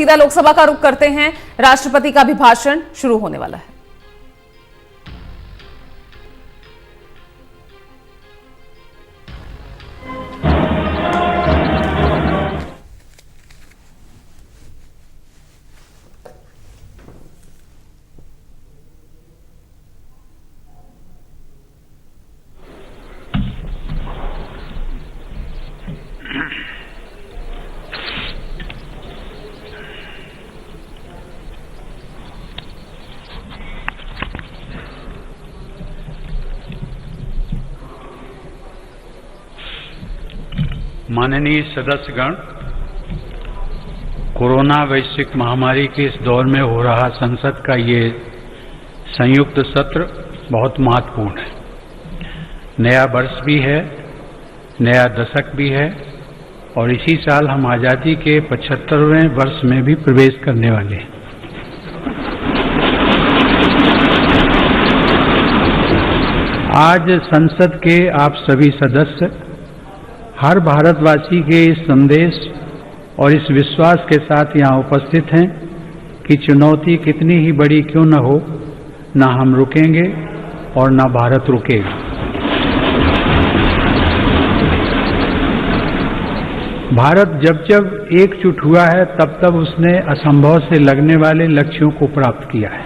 सीधा लोकसभा का रुख करते हैं। राष्ट्रपति का अभिभाषण शुरू होने वाला है। माननीय सदस्यगण, कोरोना वैश्विक महामारी के इस दौर में हो रहा संसद का ये संयुक्त सत्र बहुत महत्वपूर्ण है। नया वर्ष भी है, नया दशक भी है और इसी साल हम आजादी के 75वें वर्ष में भी प्रवेश करने वाले हैं। आज संसद के आप सभी सदस्य हर भारतवासी के इस संदेश और इस विश्वास के साथ यहाँ उपस्थित हैं कि चुनौती कितनी ही बड़ी क्यों न हो, न हम रुकेंगे और न भारत रुकेगा। भारत जब जब एकजुट हुआ है तब तब उसने असंभव से लगने वाले लक्ष्यों को प्राप्त किया है।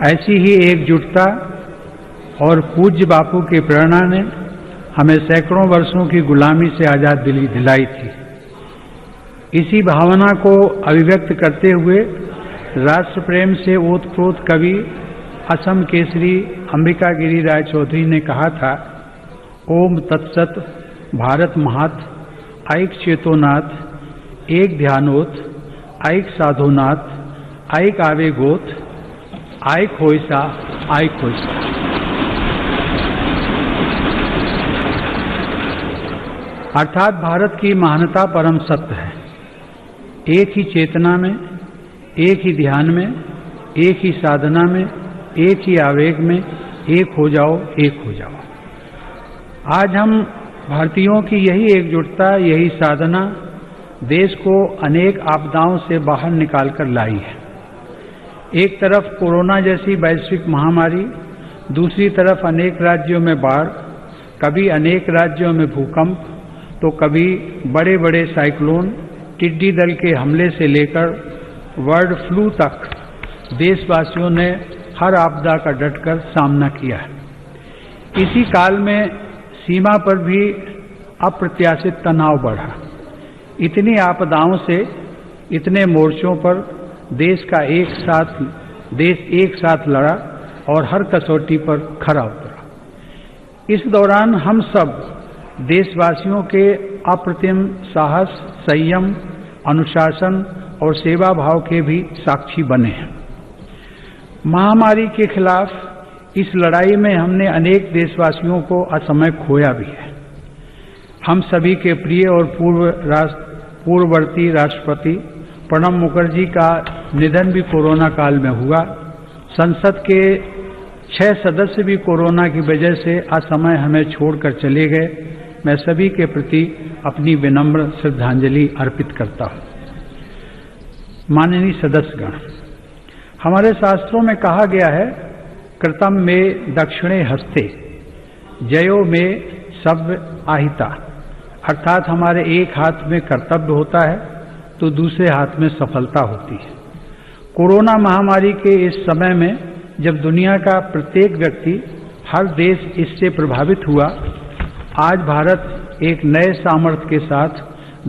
ऐसी ही एकजुटता और पूज्य बापू की प्रेरणा ने हमें सैकड़ों वर्षों की गुलामी से आजादी दिलाई थी। इसी भावना को अभिव्यक्त करते हुए राष्ट्र प्रेम से ओतप्रोत कवि असम केसरी अंबिका गिरी राय चौधरी ने कहा था, ओम तत्सत भारत महात ऐक चेतोनाथ एक ध्यानोत ऐक साधोनाथ ऐक आवेगोत ऐक होइसा ऐक होइसा। अर्थात भारत की महानता परम सत्य है। एक ही चेतना में, एक ही ध्यान में, एक ही साधना में, एक ही आवेग में एक हो जाओ, एक हो जाओ। आज हम भारतीयों की यही एकजुटता, यही साधना देश को अनेक आपदाओं से बाहर निकालकर लाई है। एक तरफ कोरोना जैसी वैश्विक महामारी, दूसरी तरफ अनेक राज्यों में बाढ़, कभी अनेक राज्यों में भूकंप, तो कभी बड़े बड़े साइक्लोन, टिड्डी दल के हमले से लेकर बर्ड फ्लू तक देशवासियों ने हर आपदा का डटकर सामना किया है। इसी काल में सीमा पर भी अप्रत्याशित तनाव बढ़ा। इतनी आपदाओं से, इतने मोर्चों पर देश एक साथ लड़ा और हर कसौटी पर खरा उतरा। इस दौरान हम सब देशवासियों के अप्रतिम साहस, संयम, अनुशासन और सेवा भाव के भी साक्षी बने हैं। महामारी के खिलाफ इस लड़ाई में हमने अनेक देशवासियों को असमय खोया भी है। हम सभी के प्रिय और पूर्ववर्ती राष्ट्रपति प्रणब मुखर्जी का निधन भी कोरोना काल में हुआ। संसद के 6 सदस्य भी कोरोना की वजह से असमय हमें छोड़कर चले गए। मैं सभी के प्रति अपनी विनम्र श्रद्धांजलि अर्पित करता हूं। माननीय सदस्यगण, हमारे शास्त्रों में कहा गया है, कृतम में दक्षिणे हस्ते जयो में सव्य आहिता। अर्थात हमारे एक हाथ में कर्तव्य होता है तो दूसरे हाथ में सफलता होती है। कोरोना महामारी के इस समय में जब दुनिया का प्रत्येक व्यक्ति, हर देश इससे प्रभावित हुआ, आज भारत एक नए सामर्थ्य के साथ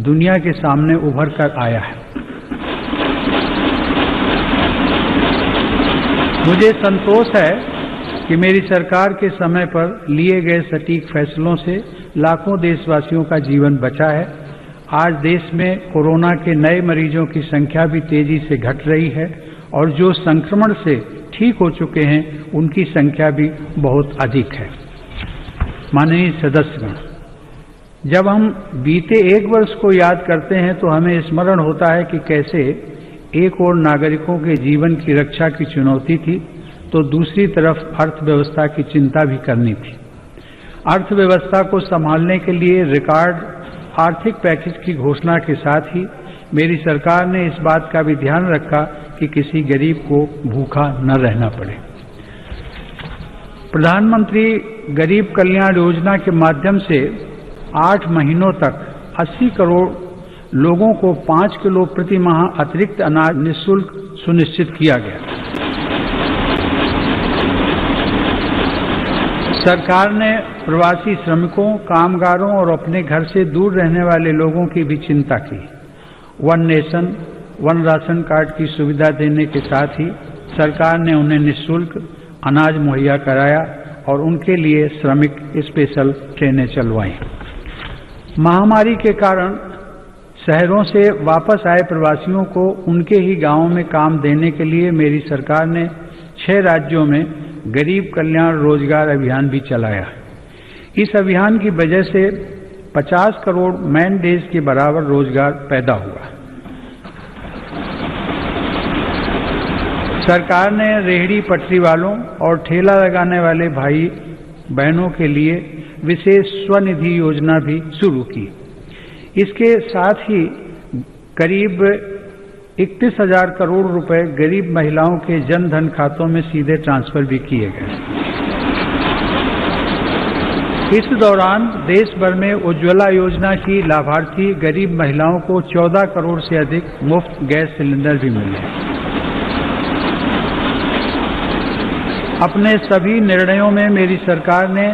दुनिया के सामने उभर कर आया है। मुझे संतोष है कि मेरी सरकार के समय पर लिए गए सटीक फैसलों से लाखों देशवासियों का जीवन बचा है। आज देश में कोरोना के नए मरीजों की संख्या भी तेजी से घट रही है और जो संक्रमण से ठीक हो चुके हैं उनकी संख्या भी बहुत अधिक है। माननीय सदस्यगण, जब हम बीते एक वर्ष को याद करते हैं तो हमें स्मरण होता है कि कैसे एक ओर नागरिकों के जीवन की रक्षा की चुनौती थी तो दूसरी तरफ अर्थव्यवस्था की चिंता भी करनी थी। अर्थव्यवस्था को संभालने के लिए रिकॉर्ड आर्थिक पैकेज की घोषणा के साथ ही मेरी सरकार ने इस बात का भी ध्यान रखा कि किसी गरीब को भूखा न रहना पड़े। प्रधानमंत्री गरीब कल्याण योजना के माध्यम से 8 महीनों तक 80 करोड़ लोगों को 5 किलो प्रति माह अतिरिक्त अनाज निःशुल्क सुनिश्चित किया गया। सरकार ने प्रवासी श्रमिकों, कामगारों और अपने घर से दूर रहने वाले लोगों की भी चिंता की। One nation, one ration card की सुविधा देने के साथ ही सरकार ने उन्हें निःशुल्क अनाज मुहैया कराया और उनके लिए श्रमिक स्पेशल ट्रेनें चलवाई। महामारी के कारण शहरों से वापस आए प्रवासियों को उनके ही गांवों में काम देने के लिए मेरी सरकार ने 6 राज्यों में गरीब कल्याण रोजगार अभियान भी चलाया। इस अभियान की वजह से 50 करोड़ मैन डेज के बराबर रोजगार पैदा हुआ। सरकार ने रेहड़ी पटरी वालों और ठेला लगाने वाले भाई बहनों के लिए विशेष स्वनिधि योजना भी शुरू की। इसके साथ ही करीब 31,000 करोड़ रुपए गरीब महिलाओं के जन धन खातों में सीधे ट्रांसफर भी किए गए। इस दौरान देश भर में उज्ज्वला योजना की लाभार्थी गरीब महिलाओं को 14 करोड़ से अधिक मुफ्त गैस सिलेंडर भी मिले। अपने सभी निर्णयों में मेरी सरकार ने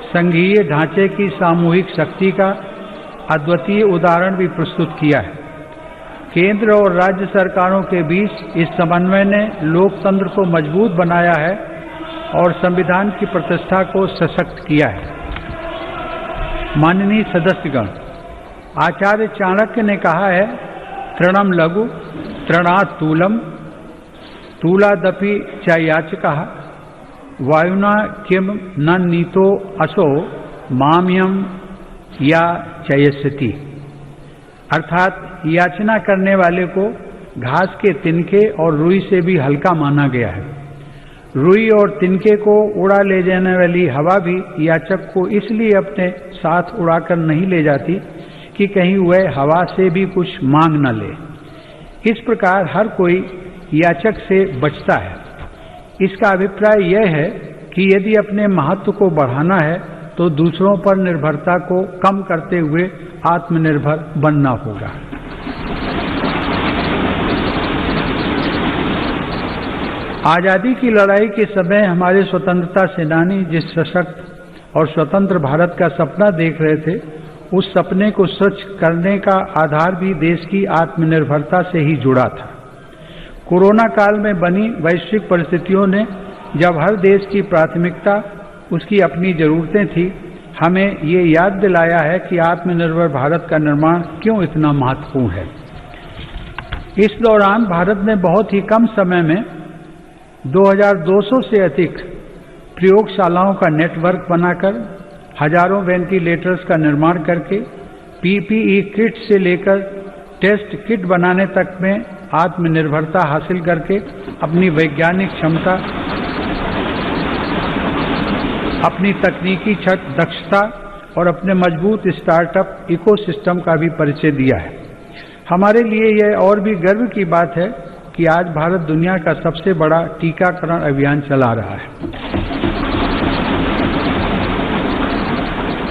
संघीय ढांचे की सामूहिक शक्ति का अद्वितीय उदाहरण भी प्रस्तुत किया है। केंद्र और राज्य सरकारों के बीच इस समन्वय ने लोकतंत्र को मजबूत बनाया है और संविधान की प्रतिष्ठा को सशक्त किया है। माननीय सदस्यगण, आचार्य चाणक्य ने कहा है, तृणम लघु तृणात् तूलम तूलादपि च याचकः वायुना किम न नीतो असो माम्यम या चयस्यति। अर्थात याचना करने वाले को घास के तिनके और रुई से भी हल्का माना गया है। रुई और तिनके को उड़ा ले जाने वाली हवा भी याचक को इसलिए अपने साथ उड़ाकर नहीं ले जाती कि कहीं वह हवा से भी कुछ मांग न ले। इस प्रकार हर कोई याचक से बचता है। इसका अभिप्राय यह है कि यदि अपने महत्व को बढ़ाना है तो दूसरों पर निर्भरता को कम करते हुए आत्मनिर्भर बनना होगा। आजादी की लड़ाई के समय हमारे स्वतंत्रता सेनानी जिस सशक्त और स्वतंत्र भारत का सपना देख रहे थे, उस सपने को सच करने का आधार भी देश की आत्मनिर्भरता से ही जुड़ा था। कोरोना काल में बनी वैश्विक परिस्थितियों ने जब हर देश की प्राथमिकता उसकी अपनी जरूरतें थी, हमें ये याद दिलाया है कि आत्मनिर्भर भारत का निर्माण क्यों इतना महत्वपूर्ण है। इस दौरान भारत ने बहुत ही कम समय में 2200 से अधिक प्रयोगशालाओं का नेटवर्क बनाकर हजारों वेंटिलेटर्स का निर्माण करके पीपीई किट से लेकर टेस्ट किट बनाने तक में आत्मनिर्भरता हासिल करके अपनी वैज्ञानिक क्षमता, अपनी तकनीकी दक्षता और अपने मजबूत स्टार्टअप इकोसिस्टम का भी परिचय दिया है। हमारे लिए यह और भी गर्व की बात है कि आज भारत दुनिया का सबसे बड़ा टीकाकरण अभियान चला रहा है।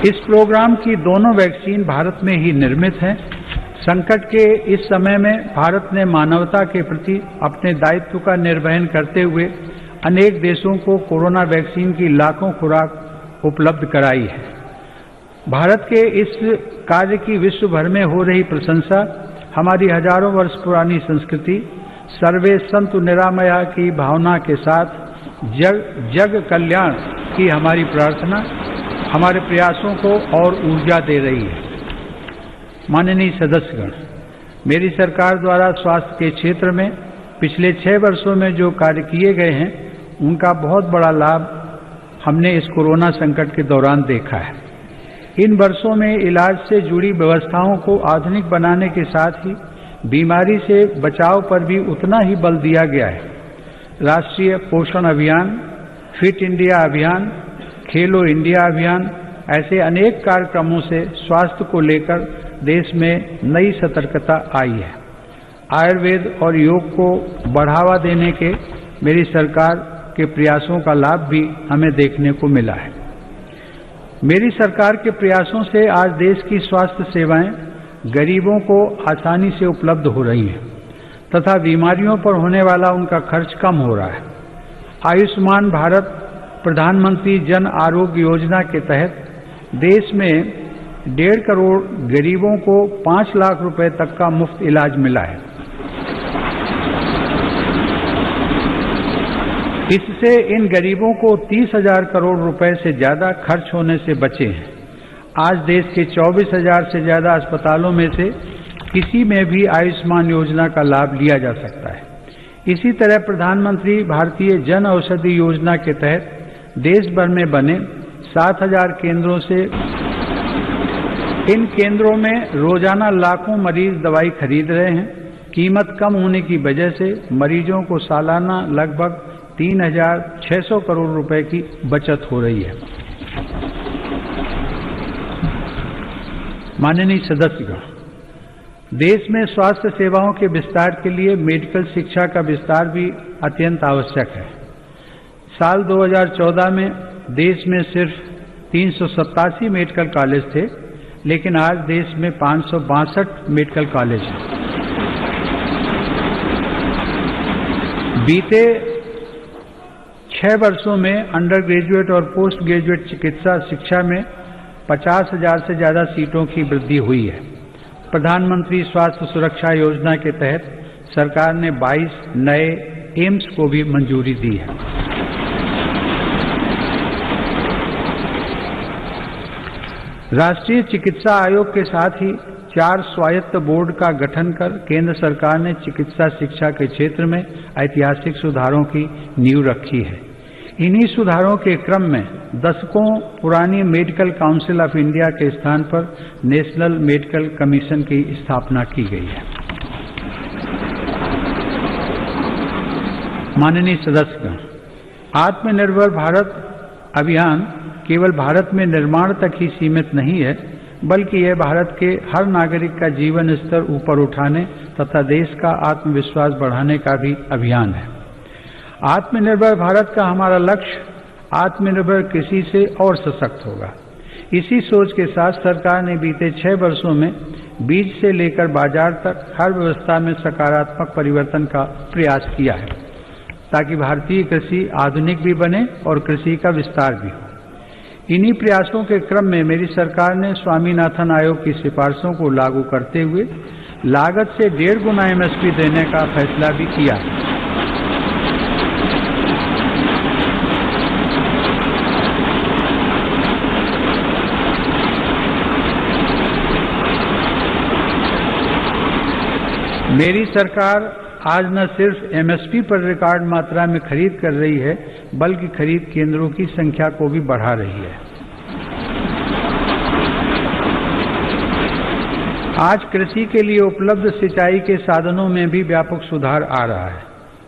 इस प्रोग्राम की दोनों वैक्सीन भारत में ही निर्मित हैं। संकट के इस समय में भारत ने मानवता के प्रति अपने दायित्व का निर्वहन करते हुए अनेक देशों को कोरोना वैक्सीन की लाखों खुराक उपलब्ध कराई है। भारत के इस कार्य की विश्व भर में हो रही प्रशंसा हमारी हजारों वर्ष पुरानी संस्कृति, सर्वे संतु निरामया की भावना के साथ जग कल्याण की हमारी प्रार्थना हमारे प्रयासों को और ऊर्जा दे रही है। माननीय सदस्यगण, मेरी सरकार द्वारा स्वास्थ्य के क्षेत्र में पिछले 6 वर्षों में जो कार्य किए गए हैं, उनका बहुत बड़ा लाभ हमने इस कोरोना संकट के दौरान देखा है। इन वर्षों में इलाज से जुड़ी व्यवस्थाओं को आधुनिक बनाने के साथ ही बीमारी से बचाव पर भी उतना ही बल दिया गया है। राष्ट्रीय पोषण अभियान, फिट इंडिया अभियान, खेलो इंडिया अभियान, ऐसे अनेक कार्यक्रमों से स्वास्थ्य को लेकर देश में नई सतर्कता आई है। आयुर्वेद और योग को बढ़ावा देने के मेरी सरकार के प्रयासों का लाभ भी हमें देखने को मिला है। मेरी सरकार के प्रयासों से आज देश की स्वास्थ्य सेवाएं गरीबों को आसानी से उपलब्ध हो रही हैं तथा बीमारियों पर होने वाला उनका खर्च कम हो रहा है। आयुष्मान भारत प्रधानमंत्री जन आरोग्य योजना के तहत देश में 1.5 करोड़ गरीबों को 5 लाख रुपए तक का मुफ्त इलाज मिला है। इससे इन गरीबों को 30,000 करोड़ रुपए से ज्यादा खर्च होने से बचे हैं। आज देश के 24,000 से ज्यादा अस्पतालों में से किसी में भी आयुष्मान योजना का लाभ लिया जा सकता है। इसी तरह प्रधानमंत्री भारतीय जन औषधि योजना के तहत देश भर में बने 7,000 केंद्रों से इन केंद्रों में रोजाना लाखों मरीज दवाई खरीद रहे हैं। कीमत कम होने की वजह से मरीजों को सालाना लगभग 3,600 करोड़ रुपए की बचत हो रही है। माननीय सदस्यगण, देश में स्वास्थ्य सेवाओं के विस्तार के लिए मेडिकल शिक्षा का विस्तार भी अत्यंत आवश्यक है। साल 2014 में देश में सिर्फ 387 मेडिकल कॉलेज थे, लेकिन आज देश में 562 मेडिकल कॉलेज हैं। बीते 6 वर्षों में अंडर ग्रेजुएट और पोस्ट ग्रेजुएट चिकित्सा शिक्षा में 50,000 से ज्यादा सीटों की वृद्धि हुई है। प्रधानमंत्री स्वास्थ्य सुरक्षा योजना के तहत सरकार ने 22 नए एम्स को भी मंजूरी दी है। राष्ट्रीय चिकित्सा आयोग के साथ ही 4 स्वायत्त बोर्ड का गठन कर केंद्र सरकार ने चिकित्सा शिक्षा के क्षेत्र में ऐतिहासिक सुधारों की नींव रखी है। इन्हीं सुधारों के क्रम में दशकों पुरानी मेडिकल काउंसिल ऑफ इंडिया के स्थान पर नेशनल मेडिकल कमीशन की स्थापना की गई है। माननीय सदस्यगण, आत्मनिर्भर भारत अभियान केवल भारत में निर्माण तक ही सीमित नहीं है, बल्कि यह भारत के हर नागरिक का जीवन स्तर ऊपर उठाने तथा देश का आत्मविश्वास बढ़ाने का भी अभियान है। आत्मनिर्भर भारत का हमारा लक्ष्य आत्मनिर्भर कृषि से और सशक्त होगा। इसी सोच के साथ सरकार ने बीते 6 वर्षों में बीज से लेकर बाजार तक हर व्यवस्था में सकारात्मक परिवर्तन का प्रयास किया है, ताकि भारतीय कृषि आधुनिक भी बने और कृषि का विस्तार भी हो। इन्हीं प्रयासों के क्रम में मेरी सरकार ने स्वामीनाथन आयोग की सिफारिशों को लागू करते हुए लागत से 1.5 गुना MSP देने का फैसला भी किया है। मेरी सरकार आज न सिर्फ MSP पर रिकॉर्ड मात्रा में खरीद कर रही है, बल्कि खरीद केंद्रों की संख्या को भी बढ़ा रही है। आज कृषि के लिए उपलब्ध सिंचाई के साधनों में भी व्यापक सुधार आ रहा है।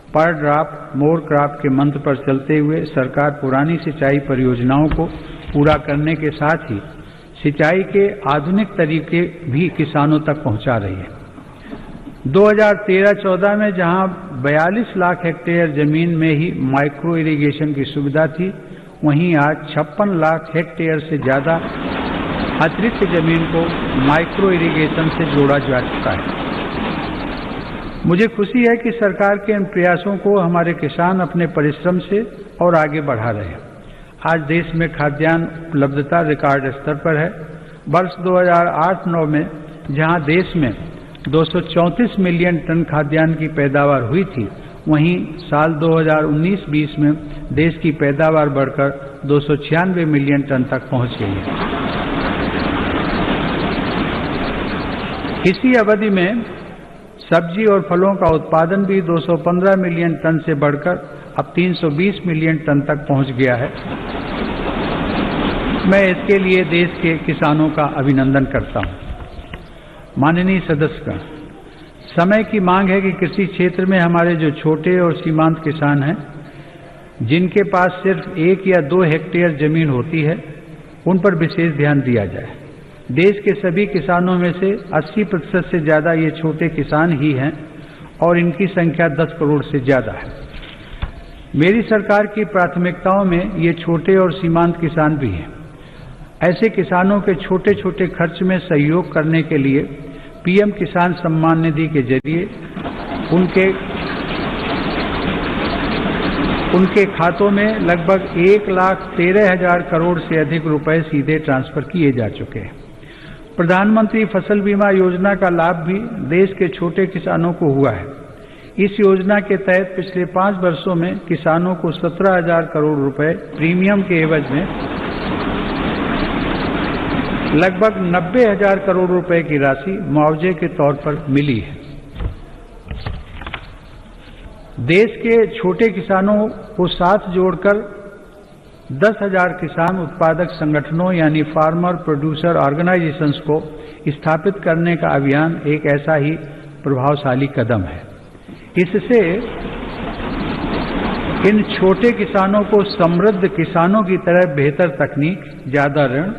पर ड्रॉप मोर क्रॉप के मंत्र पर चलते हुए सरकार पुरानी सिंचाई परियोजनाओं को पूरा करने के साथ ही सिंचाई के आधुनिक तरीके भी किसानों तक पहुंचा रही है। 2013-14 में जहां 42 लाख हेक्टेयर जमीन में ही माइक्रो इरिगेशन की सुविधा थी, वहीं आज 56 लाख हेक्टेयर से ज्यादा अतिरिक्त जमीन को माइक्रो इरिगेशन से जोड़ा जा चुका है। मुझे खुशी है कि सरकार के इन प्रयासों को हमारे किसान अपने परिश्रम से और आगे बढ़ा रहे हैं। आज देश में खाद्यान्न उपलब्धता रिकॉर्ड स्तर पर है। वर्ष 2008-9 में जहां देश में 234 मिलियन टन खाद्यान्न की पैदावार हुई थी, वहीं साल 2019-20 में देश की पैदावार बढ़कर 296 मिलियन टन तक पहुंच गई है। इसी अवधि में सब्जी और फलों का उत्पादन भी 215 मिलियन टन से बढ़कर अब 320 मिलियन टन तक पहुंच गया है। मैं इसके लिए देश के किसानों का अभिनंदन करता हूं। माननीय सदस्यगण, समय की मांग है कि कृषि क्षेत्र में हमारे जो छोटे और सीमांत किसान हैं, जिनके पास सिर्फ 1 या 2 हेक्टेयर जमीन होती है, उन पर विशेष ध्यान दिया जाए। देश के सभी किसानों में से 80% से ज्यादा ये छोटे किसान ही हैं और इनकी संख्या 10 करोड़ से ज्यादा है। मेरी सरकार की प्राथमिकताओं में ये छोटे और सीमांत किसान भी हैं। ऐसे किसानों के छोटे छोटे खर्च में सहयोग करने के लिए पीएम किसान सम्मान निधि के जरिए उनके खातों में लगभग 1,13,000 करोड़ से अधिक रुपए सीधे ट्रांसफर किए जा चुके हैं। प्रधानमंत्री फसल बीमा योजना का लाभ भी देश के छोटे किसानों को हुआ है। इस योजना के तहत पिछले 5 वर्षों में किसानों को 17,000 करोड़ रुपए प्रीमियम के एवज में लगभग 90,000 करोड़ रुपए की राशि मुआवजे के तौर पर मिली है। देश के छोटे किसानों को साथ जोड़कर 10,000 किसान उत्पादक संगठनों यानी फार्मर प्रोड्यूसर ऑर्गेनाइजेशंस को स्थापित करने का अभियान एक ऐसा ही प्रभावशाली कदम है। इससे इन छोटे किसानों को समृद्ध किसानों की तरह बेहतर तकनीक, ज्यादा ऋण,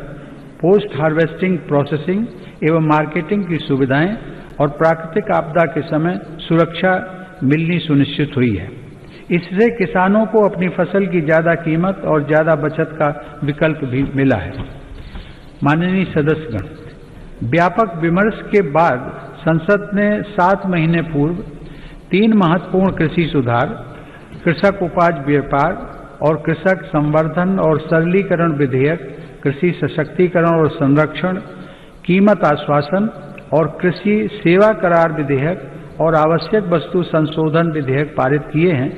पोस्ट हार्वेस्टिंग प्रोसेसिंग एवं मार्केटिंग की सुविधाएं और प्राकृतिक आपदा के समय सुरक्षा मिलनी सुनिश्चित हुई है। इससे किसानों को अपनी फसल की ज्यादा कीमत और ज्यादा बचत का विकल्प भी मिला है। माननीय सदस्यगण, व्यापक विमर्श के बाद संसद ने 7 महीने पूर्व 3 महत्वपूर्ण कृषि सुधार, कृषक उपज व्यापार और कृषक संवर्धन और सरलीकरण विधेयक, कृषि सशक्तिकरण और संरक्षण, कीमत आश्वासन और कृषि सेवा करार विधेयक और आवश्यक वस्तु संशोधन विधेयक पारित किए हैं।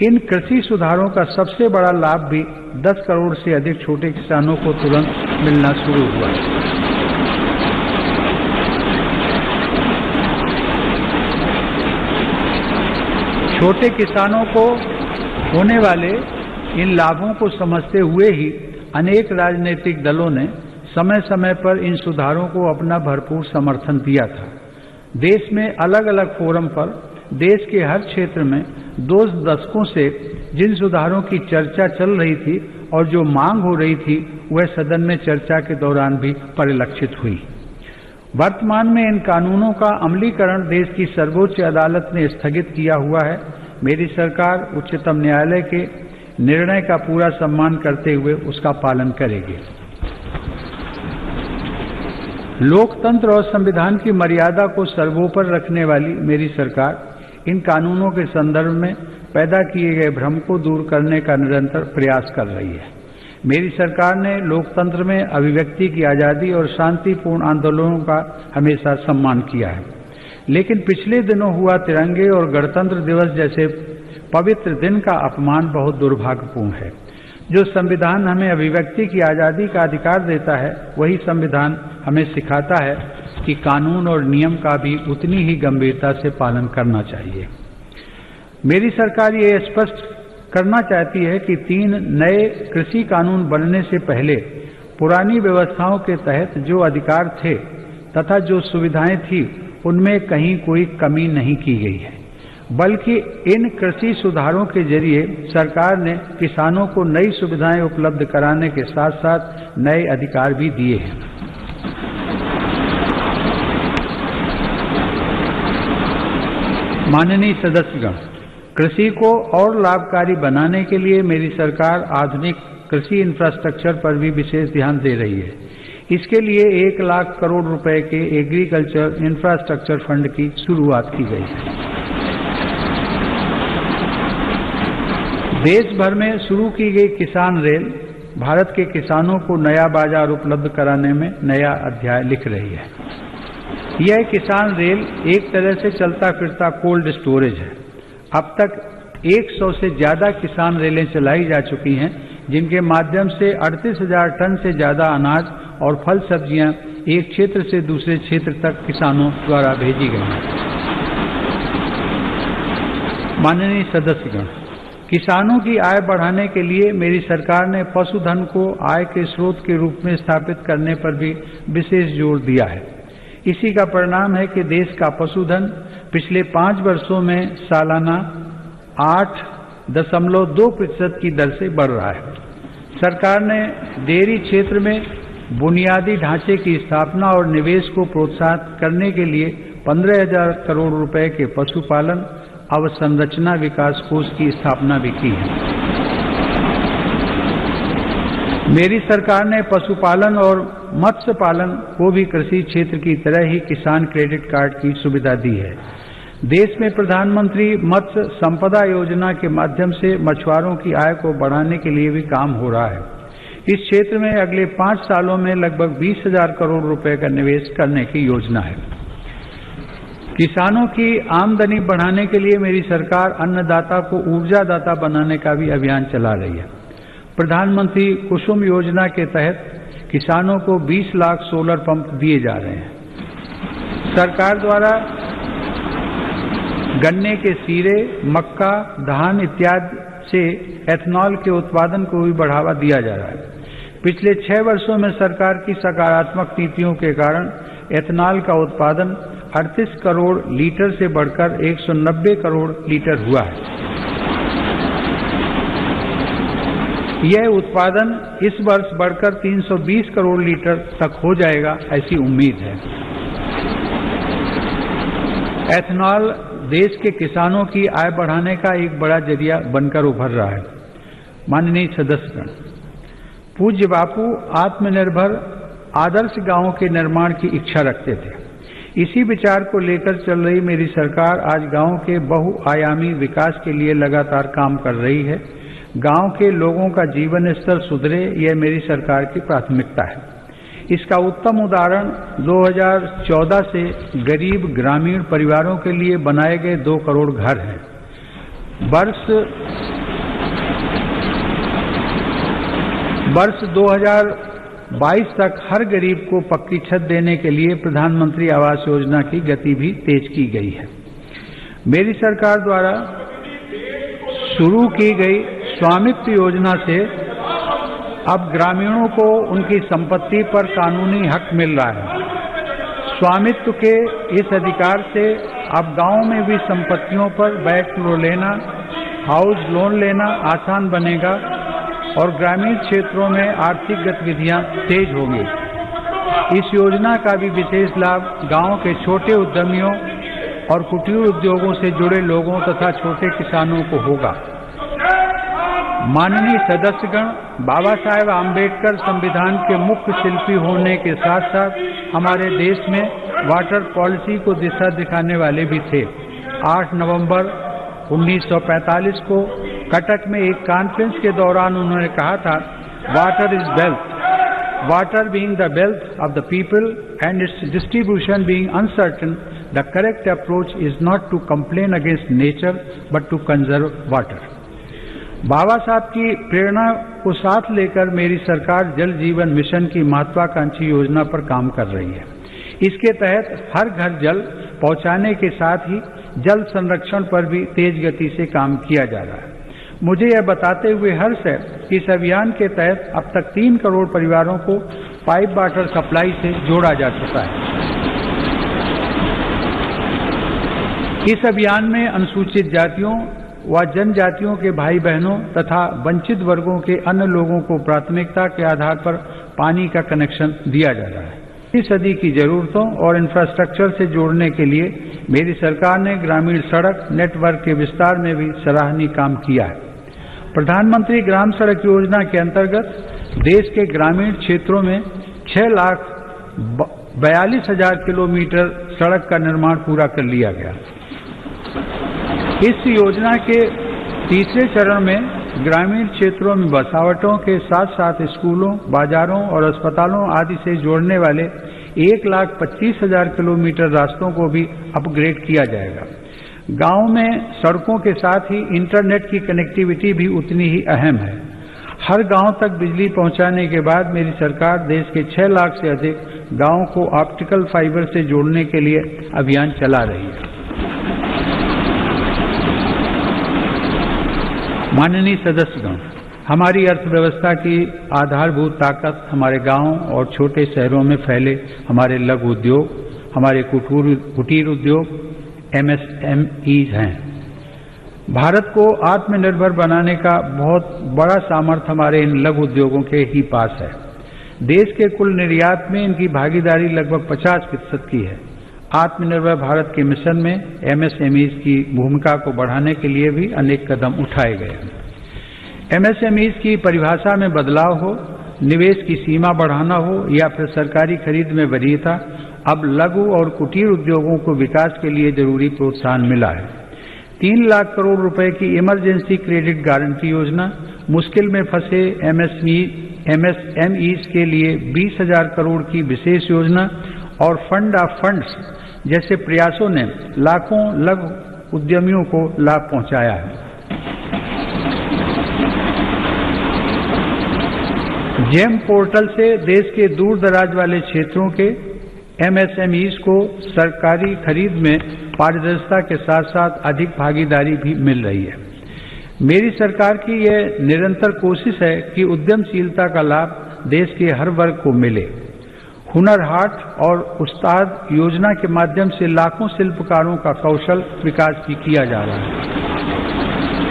इन कृषि सुधारों का सबसे बड़ा लाभ भी 10 करोड़ से अधिक छोटे किसानों को तुरंत मिलना शुरू हुआ। छोटे किसानों को होने वाले इन लाभों को समझते हुए ही अनेक राजनीतिक दलों ने समय समय पर इन सुधारों को अपना भरपूर समर्थन दिया था। देश में अलग अलग फोरम पर देश के हर क्षेत्र में 2 दशकों से जिन सुधारों की चर्चा चल रही थी और जो मांग हो रही थी, वह सदन में चर्चा के दौरान भी परिलक्षित हुई। वर्तमान में इन कानूनों का अमलीकरण देश की सर्वोच्च अदालत ने स्थगित किया हुआ है। मेरी सरकार उच्चतम न्यायालय के निर्णय का पूरा सम्मान करते हुए उसका पालन करेगी। लोकतंत्र और संविधान की मर्यादा को सर्वोपरि रखने वाली मेरी सरकार इन कानूनों के संदर्भ में पैदा किए गए भ्रम को दूर करने का निरंतर प्रयास कर रही है। मेरी सरकार ने लोकतंत्र में अभिव्यक्ति की आजादी और शांतिपूर्ण आंदोलनों का हमेशा सम्मान किया है, लेकिन पिछले दिनों हुआ तिरंगे और गणतंत्र दिवस जैसे पवित्र दिन का अपमान बहुत दुर्भाग्यपूर्ण है। जो संविधान हमें अभिव्यक्ति की आजादी का अधिकार देता है, वही संविधान हमें सिखाता है कि कानून और नियम का भी उतनी ही गंभीरता से पालन करना चाहिए। मेरी सरकार ये स्पष्ट करना चाहती है कि 3 नए कृषि कानून बनने से पहले पुरानी व्यवस्थाओं के तहत जो अधिकार थे तथा जो सुविधाएं थी, उनमें कहीं कोई कमी नहीं की गई है, बल्कि इन कृषि सुधारों के जरिए सरकार ने किसानों को नई सुविधाएं उपलब्ध कराने के साथ साथ नए अधिकार भी दिए हैं। माननीय सदस्यगण, कृषि को और लाभकारी बनाने के लिए मेरी सरकार आधुनिक कृषि इंफ्रास्ट्रक्चर पर भी विशेष ध्यान दे रही है। इसके लिए 1 लाख करोड़ रुपए के एग्रीकल्चर इंफ्रास्ट्रक्चर फंड की शुरुआत की गई है। देश भर में शुरू की गई किसान रेल भारत के किसानों को नया बाजार उपलब्ध कराने में नया अध्याय लिख रही है। यह किसान रेल एक तरह से चलता फिरता कोल्ड स्टोरेज है। अब तक 100 से ज्यादा किसान रेलें चलाई जा चुकी हैं, जिनके माध्यम से 38,000 टन से ज्यादा अनाज और फल सब्जियां एक क्षेत्र से दूसरे क्षेत्र तक किसानों द्वारा भेजी गई हैं। माननीय सदस्यगण, किसानों की आय बढ़ाने के लिए मेरी सरकार ने पशुधन को आय के स्रोत के रूप में स्थापित करने पर भी विशेष जोर दिया है। इसी का परिणाम है कि देश का पशुधन पिछले 5 वर्षों में सालाना 8.2% की दर से बढ़ रहा है। सरकार ने डेयरी क्षेत्र में बुनियादी ढांचे की स्थापना और निवेश को प्रोत्साहित करने के लिए 15,000 करोड़ रुपए के पशुपालन अवसंरचना विकास कोष की स्थापना भी की है। मेरी सरकार ने पशुपालन और मत्स्य पालन को भी कृषि क्षेत्र की तरह ही किसान क्रेडिट कार्ड की सुविधा दी है। देश में प्रधानमंत्री मत्स्य संपदा योजना के माध्यम से मछुआरों की आय को बढ़ाने के लिए भी काम हो रहा है। इस क्षेत्र में अगले 5 सालों में लगभग 20,000 करोड़ रुपए का निवेश करने की योजना है। किसानों की आमदनी बढ़ाने के लिए मेरी सरकार अन्नदाता को ऊर्जादाता बनाने का भी अभियान चला रही है। प्रधानमंत्री कुसुम योजना के तहत किसानों को 20 लाख सोलर पंप दिए जा रहे हैं। सरकार द्वारा गन्ने के सीरे, मक्का, धान इत्यादि से एथनॉल के उत्पादन को भी बढ़ावा दिया जा रहा है। पिछले 6 वर्षों में सरकार की सकारात्मक नीतियों के कारण एथनॉल का उत्पादन 38 करोड़ लीटर से बढ़कर 190 करोड़ लीटर हुआ है। यह उत्पादन इस वर्ष बढ़कर 320 करोड़ लीटर तक हो जाएगा, ऐसी उम्मीद है। एथनॉल देश के किसानों की आय बढ़ाने का एक बड़ा जरिया बनकर उभर रहा है। माननीय सदस्यगण, पूज्य बापू आत्मनिर्भर आदर्श गांव के निर्माण की इच्छा रखते थे। इसी विचार को लेकर चल रही मेरी सरकार आज गांव के बहुआयामी विकास के लिए लगातार काम कर रही है। गांव के लोगों का जीवन स्तर सुधरे, यह मेरी सरकार की प्राथमिकता है। इसका उत्तम उदाहरण 2014 से गरीब ग्रामीण परिवारों के लिए बनाए गए 2 करोड़ घर हैं। वर्ष 2022 तक हर गरीब को पक्की छत देने के लिए प्रधानमंत्री आवास योजना की गति भी तेज की गई है। मेरी सरकार द्वारा शुरू की गई स्वामित्व योजना से अब ग्रामीणों को उनकी संपत्ति पर कानूनी हक मिल रहा है। स्वामित्व के इस अधिकार से अब गांव में भी संपत्तियों पर बैंक लोन लेना, हाउस लोन लेना आसान बनेगा और ग्रामीण क्षेत्रों में आर्थिक गतिविधियां तेज होंगी। इस योजना का भी विशेष लाभ गांव के छोटे उद्यमियों और कुटीर उद्योगों से जुड़े लोगों तथा छोटे किसानों को होगा। माननीय सदस्यगण, बाबा साहेब आम्बेडकर संविधान के मुख्य शिल्पी होने के साथ साथ हमारे देश में वाटर पॉलिसी को दिशा दिखाने वाले भी थे। 8 नवंबर 1945 को कटक में एक कॉन्फ्रेंस के दौरान उन्होंने कहा था, water is wealth, water being the wealth of the people and its distribution being uncertain, the correct approach is not to complain against nature but to conserve water. Baba Saheb की प्रेरणा को साथ लेकर मेरी सरकार जल जीवन मिशन की महत्वाकांक्षी योजना पर काम कर रही है। इसके तहत हर घर जल पहुंचाने के साथ ही जल संरक्षण पर भी तेज गति से काम किया जा रहा है। मुझे यह बताते हुए हर्ष है कि इस अभियान के तहत अब तक 3 करोड़ परिवारों को पाइप वाटर सप्लाई से जोड़ा जा चुका है। इस अभियान में अनुसूचित जातियों व जनजातियों के भाई बहनों तथा वंचित वर्गों के अन्य लोगों को प्राथमिकता के आधार पर पानी का कनेक्शन दिया जा रहा है। इस सदी की जरूरतों और इंफ्रास्ट्रक्चर से जोड़ने के लिए मेरी सरकार ने ग्रामीण सड़क नेटवर्क के विस्तार में भी सराहनीय काम किया है। प्रधानमंत्री ग्राम सड़क योजना के अंतर्गत देश के ग्रामीण क्षेत्रों में 6,42,000 किलोमीटर सड़क का निर्माण पूरा कर लिया गया। इस योजना के तीसरे चरण में ग्रामीण क्षेत्रों में बसावटों के साथ साथ स्कूलों, बाजारों और अस्पतालों आदि से जोड़ने वाले 1,25,000 किलोमीटर रास्तों को भी अपग्रेड किया जाएगा। गांव में सड़कों के साथ ही इंटरनेट की कनेक्टिविटी भी उतनी ही अहम है। हर गांव तक बिजली पहुंचाने के बाद मेरी सरकार देश के 6 लाख से अधिक गांवों को ऑप्टिकल फाइबर से जोड़ने के लिए अभियान चला रही है। माननीय सदस्यगण, हमारी अर्थव्यवस्था की आधारभूत ताकत हमारे गांवों और छोटे शहरों में फैले हमारे लघु उद्योग, हमारे कुटीर उद्योग MSMEs हैं। भारत को आत्मनिर्भर बनाने का बहुत बड़ा सामर्थ्य हमारे इन लघु उद्योगों के ही पास है। देश के कुल निर्यात में इनकी भागीदारी लगभग 50% की है। आत्मनिर्भर भारत के मिशन में एमएसएमईज की भूमिका को बढ़ाने के लिए भी अनेक कदम उठाए गए हैं। एमएसएमईज की परिभाषा में बदलाव हो, निवेश की सीमा बढ़ाना हो या फिर सरकारी खरीद में वरीयता, अब लघु और कुटीर उद्योगों को विकास के लिए जरूरी प्रोत्साहन मिला है। 3 लाख करोड़ रुपए की इमरजेंसी क्रेडिट गारंटी योजना, मुश्किल में फंसे एमएसएमईज के लिए 20,000 करोड़ की विशेष योजना और फंड ऑफ फंड्स जैसे प्रयासों ने लाखों लघु उद्यमियों को लाभ पहुंचाया है। जेम पोर्टल से देश के दूर दराज वाले क्षेत्रों के एमएसएमईज को सरकारी खरीद में पारदर्शिता के साथ साथ अधिक भागीदारी भी मिल रही है। मेरी सरकार की यह निरंतर कोशिश है कि उद्यमशीलता का लाभ देश के हर वर्ग को मिले। हुनर हाट और उस्ताद योजना के माध्यम से लाखों शिल्पकारों का कौशल विकास भी किया जा रहा है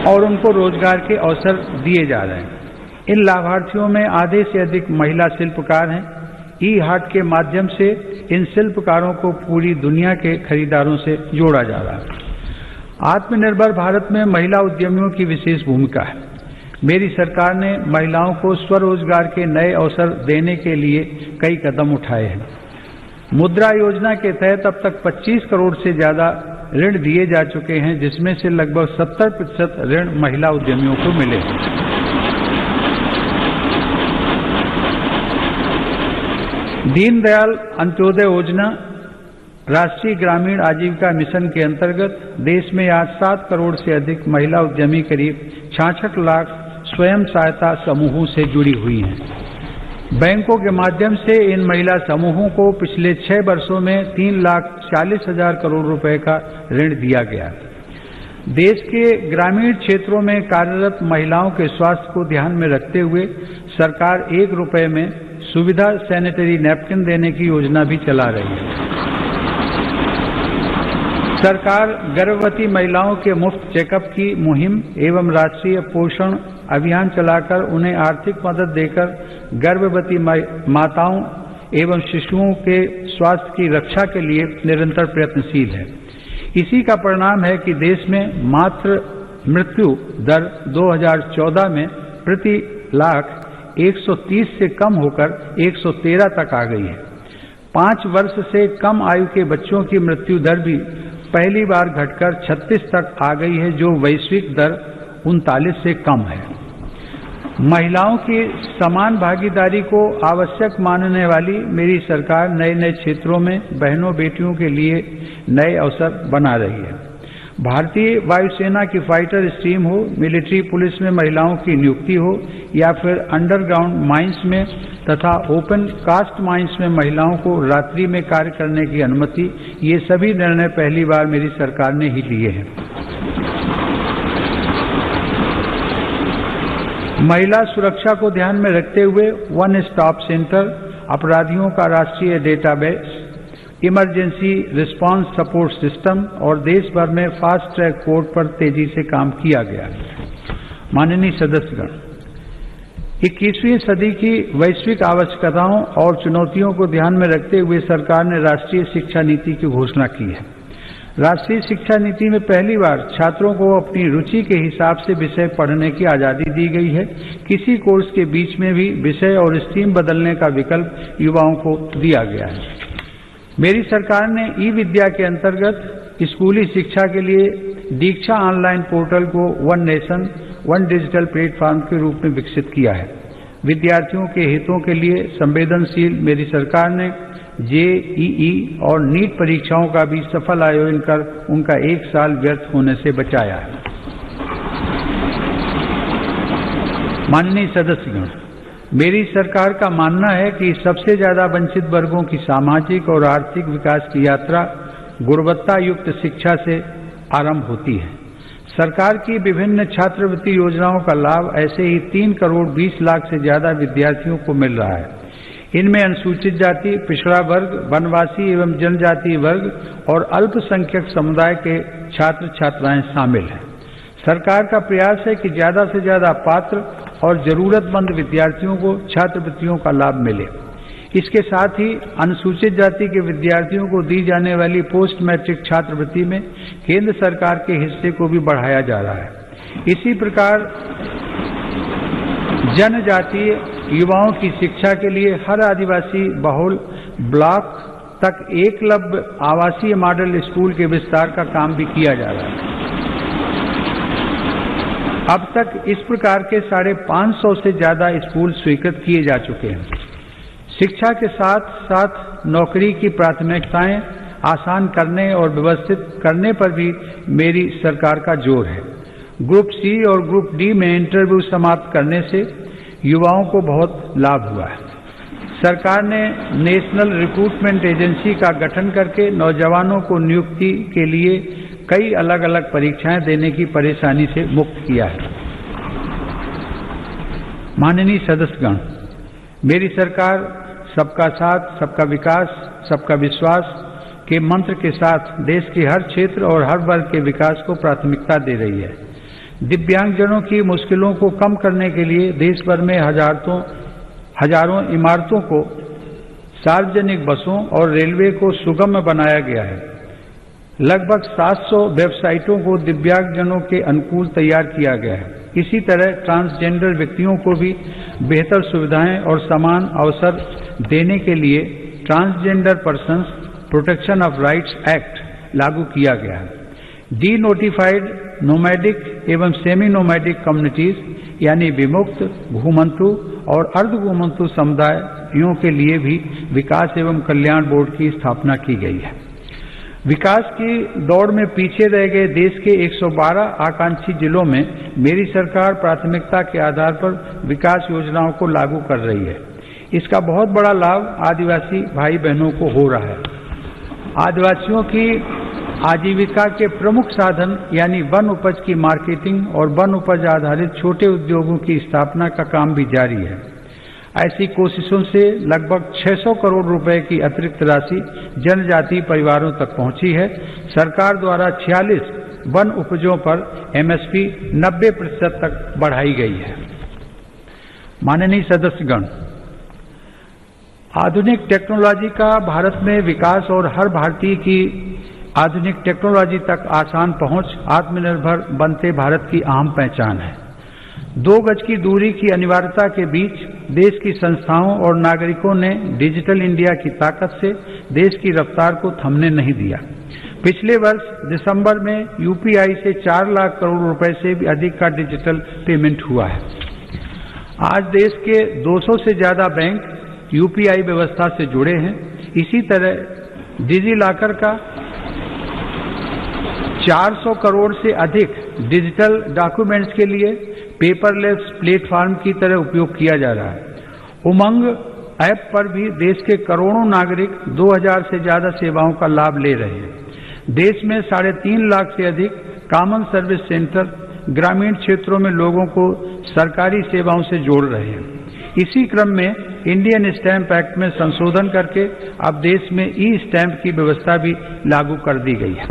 और उनको रोजगार के अवसर दिए जा रहे हैं। इन लाभार्थियों में आधे से अधिक महिला शिल्पकार हैं। ई हाट के माध्यम से इन शिल्पकारों को पूरी दुनिया के खरीदारों से जोड़ा जा रहा है। आत्मनिर्भर भारत में महिला उद्यमियों की विशेष भूमिका है। मेरी सरकार ने महिलाओं को स्वरोजगार के नए अवसर देने के लिए कई कदम उठाए हैं। मुद्रा योजना के तहत अब तक 25 करोड़ से ज्यादा ऋण दिए जा चुके हैं, जिसमें से लगभग 70% ऋण महिला उद्यमियों को मिले। दीनदयाल अंत्योदय योजना राष्ट्रीय ग्रामीण आजीविका मिशन के अंतर्गत देश में आज 7 करोड़ से अधिक महिला उद्यमी करीब 66 लाख स्वयं सहायता समूहों से जुड़ी हुई हैं। बैंकों के माध्यम से इन महिला समूहों को पिछले 6 वर्षों में 3,40,000 करोड़ रुपए का ऋण दिया गया। देश के ग्रामीण क्षेत्रों में कार्यरत महिलाओं के स्वास्थ्य को ध्यान में रखते हुए सरकार 1 रुपए में सुविधा सैनिटरी नैपकिन देने की योजना भी चला रही है। सरकार गर्भवती महिलाओं के मुफ्त चेकअप की मुहिम एवं राष्ट्रीय पोषण अभियान चलाकर उन्हें आर्थिक मदद देकर गर्भवती माताओं एवं शिशुओं के स्वास्थ्य की रक्षा के लिए निरंतर प्रयत्नशील है। इसी का परिणाम है कि देश में मातृ मृत्यु दर 2014 में प्रति लाख 130 से कम होकर 113 तक आ गई है। 5 वर्ष से कम आयु के बच्चों की मृत्यु दर भी पहली बार घटकर 36 तक आ गई है, जो वैश्विक दर 39 से कम है। महिलाओं की समान भागीदारी को आवश्यक मानने वाली मेरी सरकार नए नए क्षेत्रों में बहनों बेटियों के लिए नए अवसर बना रही है। भारतीय वायुसेना की फाइटर स्ट्रीम हो, मिलिट्री पुलिस में महिलाओं की नियुक्ति हो या फिर अंडरग्राउंड माइंस में तथा ओपन कास्ट माइंस में महिलाओं को रात्रि में कार्य करने की अनुमति, ये सभी निर्णय पहली बार मेरी सरकार ने ही लिए हैं। महिला सुरक्षा को ध्यान में रखते हुए वन स्टॉप सेंटर, अपराधियों का राष्ट्रीय database, emergency response support system और देश भर में फास्ट ट्रैक कोर्ट पर तेजी से काम किया गया। माननीय सदस्यगण, 21वीं सदी की वैश्विक आवश्यकताओं और चुनौतियों को ध्यान में रखते हुए सरकार ने राष्ट्रीय शिक्षा नीति की घोषणा की है। राष्ट्रीय शिक्षा नीति में पहली बार छात्रों को अपनी रुचि के हिसाब से विषय पढ़ने की आजादी दी गई है। किसी कोर्स के बीच में भी विषय और स्ट्रीम बदलने का विकल्प युवाओं को दिया गया है। मेरी सरकार ने ई विद्या के अंतर्गत स्कूली शिक्षा के लिए दीक्षा ऑनलाइन पोर्टल को one nation one digital platform के रूप में विकसित किया है। विद्यार्थियों के हितों के लिए संवेदनशील मेरी सरकार ने जेईई और नीट परीक्षाओं का भी सफल आयोजन कर उनका 1 साल व्यर्थ होने से बचाया है। माननीय सदस्यगण, मेरी सरकार का मानना है कि सबसे ज्यादा वंचित वर्गों की सामाजिक और आर्थिक विकास की यात्रा गुणवत्ता युक्त शिक्षा से आरंभ होती है। सरकार की विभिन्न छात्रवृत्ति योजनाओं का लाभ ऐसे ही 3 करोड़ 20 लाख से ज्यादा विद्यार्थियों को मिल रहा है। इनमें अनुसूचित जाति, पिछड़ा वर्ग, वनवासी एवं जनजातीय वर्ग और अल्पसंख्यक समुदाय के छात्र छात्राएं शामिल हैं। सरकार का प्रयास है कि ज्यादा से ज्यादा पात्र और जरूरतमंद विद्यार्थियों को छात्रवृत्तियों का लाभ मिले। इसके साथ ही अनुसूचित जाति के विद्यार्थियों को दी जाने वाली पोस्ट मैट्रिक छात्रवृत्ति में केंद्र सरकार के हिस्से को भी बढ़ाया जा रहा है। इसी प्रकार जनजातीय युवाओं की शिक्षा के लिए हर आदिवासी बहुल ब्लॉक तक एकलव्य आवासीय मॉडल स्कूल के विस्तार का काम भी किया जा रहा है। अब तक इस प्रकार के 550 से ज्यादा स्कूल स्वीकृत किए जा चुके हैं। शिक्षा के साथ साथ नौकरी की प्राथमिकताएं आसान करने और व्यवस्थित करने पर भी मेरी सरकार का जोर है। ग्रुप सी और ग्रुप डी में इंटरव्यू समाप्त करने से युवाओं को बहुत लाभ हुआ है। सरकार ने नेशनल रिक्रूटमेंट एजेंसी का गठन करके नौजवानों को नियुक्ति के लिए कई अलग अलग परीक्षाएं देने की परेशानी से मुक्त किया है। माननीय सदस्यगण, मेरी सरकार सबका साथ, सबका विकास, सबका विश्वास के मंत्र के साथ देश के हर क्षेत्र और हर वर्ग के विकास को प्राथमिकता दे रही है। दिव्यांगजनों की मुश्किलों को कम करने के लिए देश भर में हजारों इमारतों को, सार्वजनिक बसों और रेलवे को सुगम बनाया गया है। लगभग 700 वेबसाइटों को दिव्यांगजनों के अनुकूल तैयार किया गया है। इसी तरह ट्रांसजेंडर व्यक्तियों को भी बेहतर सुविधाएं और समान अवसर देने के लिए transgender persons protection of rights act लागू किया गया है। डी नोटिफाइड नोमैडिक एवं सेमी नोमैडिक कम्युनिटीज यानी विमुक्त, भूमंतु और अर्धभूमंतु समुदायों के लिए भी विकास एवं कल्याण बोर्ड की स्थापना की गई है। विकास की दौड़ में पीछे रह गए देश के 112 आकांक्षी जिलों में मेरी सरकार प्राथमिकता के आधार पर विकास योजनाओं को लागू कर रही है। इसका बहुत बड़ा लाभ आदिवासी भाई बहनों को हो रहा है। आदिवासियों की आजीविका के प्रमुख साधन यानी वन उपज की मार्केटिंग और वन उपज आधारित छोटे उद्योगों की स्थापना का काम भी जारी है। ऐसी कोशिशों से लगभग 600 करोड़ रुपए की अतिरिक्त राशि जनजातीय परिवारों तक पहुंची है। सरकार द्वारा 46 वन उपजों पर एमएसपी 90% तक बढ़ाई गई है। माननीय सदस्यगण, आधुनिक टेक्नोलॉजी का भारत में विकास और हर भारतीय की आधुनिक टेक्नोलॉजी तक आसान पहुंच आत्मनिर्भर बनते भारत की अहम पहचान है। 2 गज की दूरी की अनिवार्यता के बीच देश की संस्थाओं और नागरिकों ने डिजिटल इंडिया की ताकत से देश की रफ्तार को थमने नहीं दिया। पिछले वर्ष दिसंबर में यूपीआई से 4 लाख करोड़ रुपए से भी अधिक का डिजिटल पेमेंट हुआ है। आज देश के 200 से ज्यादा बैंक यूपीआई व्यवस्था से जुड़े हैं। इसी तरह डिजिलॉकर का 400 करोड़ से अधिक डिजिटल डॉक्यूमेंट्स के लिए पेपरलेस प्लेटफॉर्म की तरह उपयोग किया जा रहा है। उमंग ऐप पर भी देश के करोड़ों नागरिक 2000 से ज्यादा सेवाओं का लाभ ले रहे हैं। देश में 3.5 लाख से अधिक कॉमन सर्विस सेंटर ग्रामीण क्षेत्रों में लोगों को सरकारी सेवाओं से जोड़ रहे हैं। इसी क्रम में इंडियन स्टैंप एक्ट में संशोधन करके अब देश में ई स्टैंप की व्यवस्था भी लागू कर दी गई है।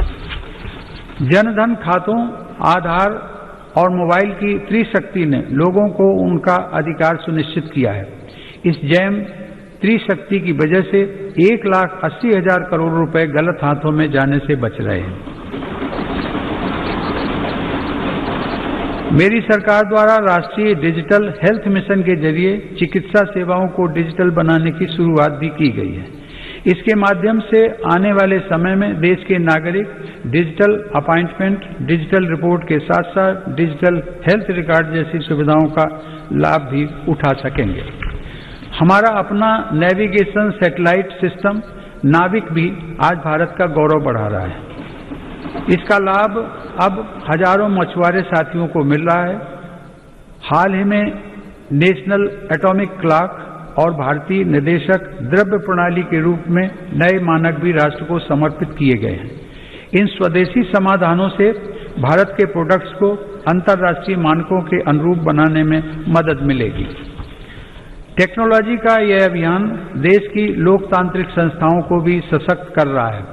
जनधन खातों, आधार और मोबाइल की त्रिशक्ति ने लोगों को उनका अधिकार सुनिश्चित किया है। इस जैम त्रिशक्ति की वजह से 1,80,000 करोड़ रुपए गलत हाथों में जाने से बच रहे हैं। मेरी सरकार द्वारा राष्ट्रीय डिजिटल हेल्थ मिशन के जरिए चिकित्सा सेवाओं को डिजिटल बनाने की शुरुआत भी की गई है। इसके माध्यम से आने वाले समय में देश के नागरिक डिजिटल अपॉइंटमेंट, डिजिटल रिपोर्ट के साथ साथ डिजिटल हेल्थ रिकॉर्ड जैसी सुविधाओं का लाभ भी उठा सकेंगे। हमारा अपना नेविगेशन सैटेलाइट सिस्टम नाविक भी आज भारत का गौरव बढ़ा रहा है। इसका लाभ अब हजारों मछुआरे साथियों को मिल रहा है। हाल ही में नेशनल एटॉमिक क्लॉक और भारतीय निर्देशक द्रव्य प्रणाली के रूप में नए मानक भी राष्ट्र को समर्पित किए गए हैं। इन स्वदेशी समाधानों से भारत के प्रोडक्ट्स को अंतर्राष्ट्रीय मानकों के अनुरूप बनाने में मदद मिलेगी। टेक्नोलॉजी का यह अभियान देश की लोकतांत्रिक संस्थाओं को भी सशक्त कर रहा है।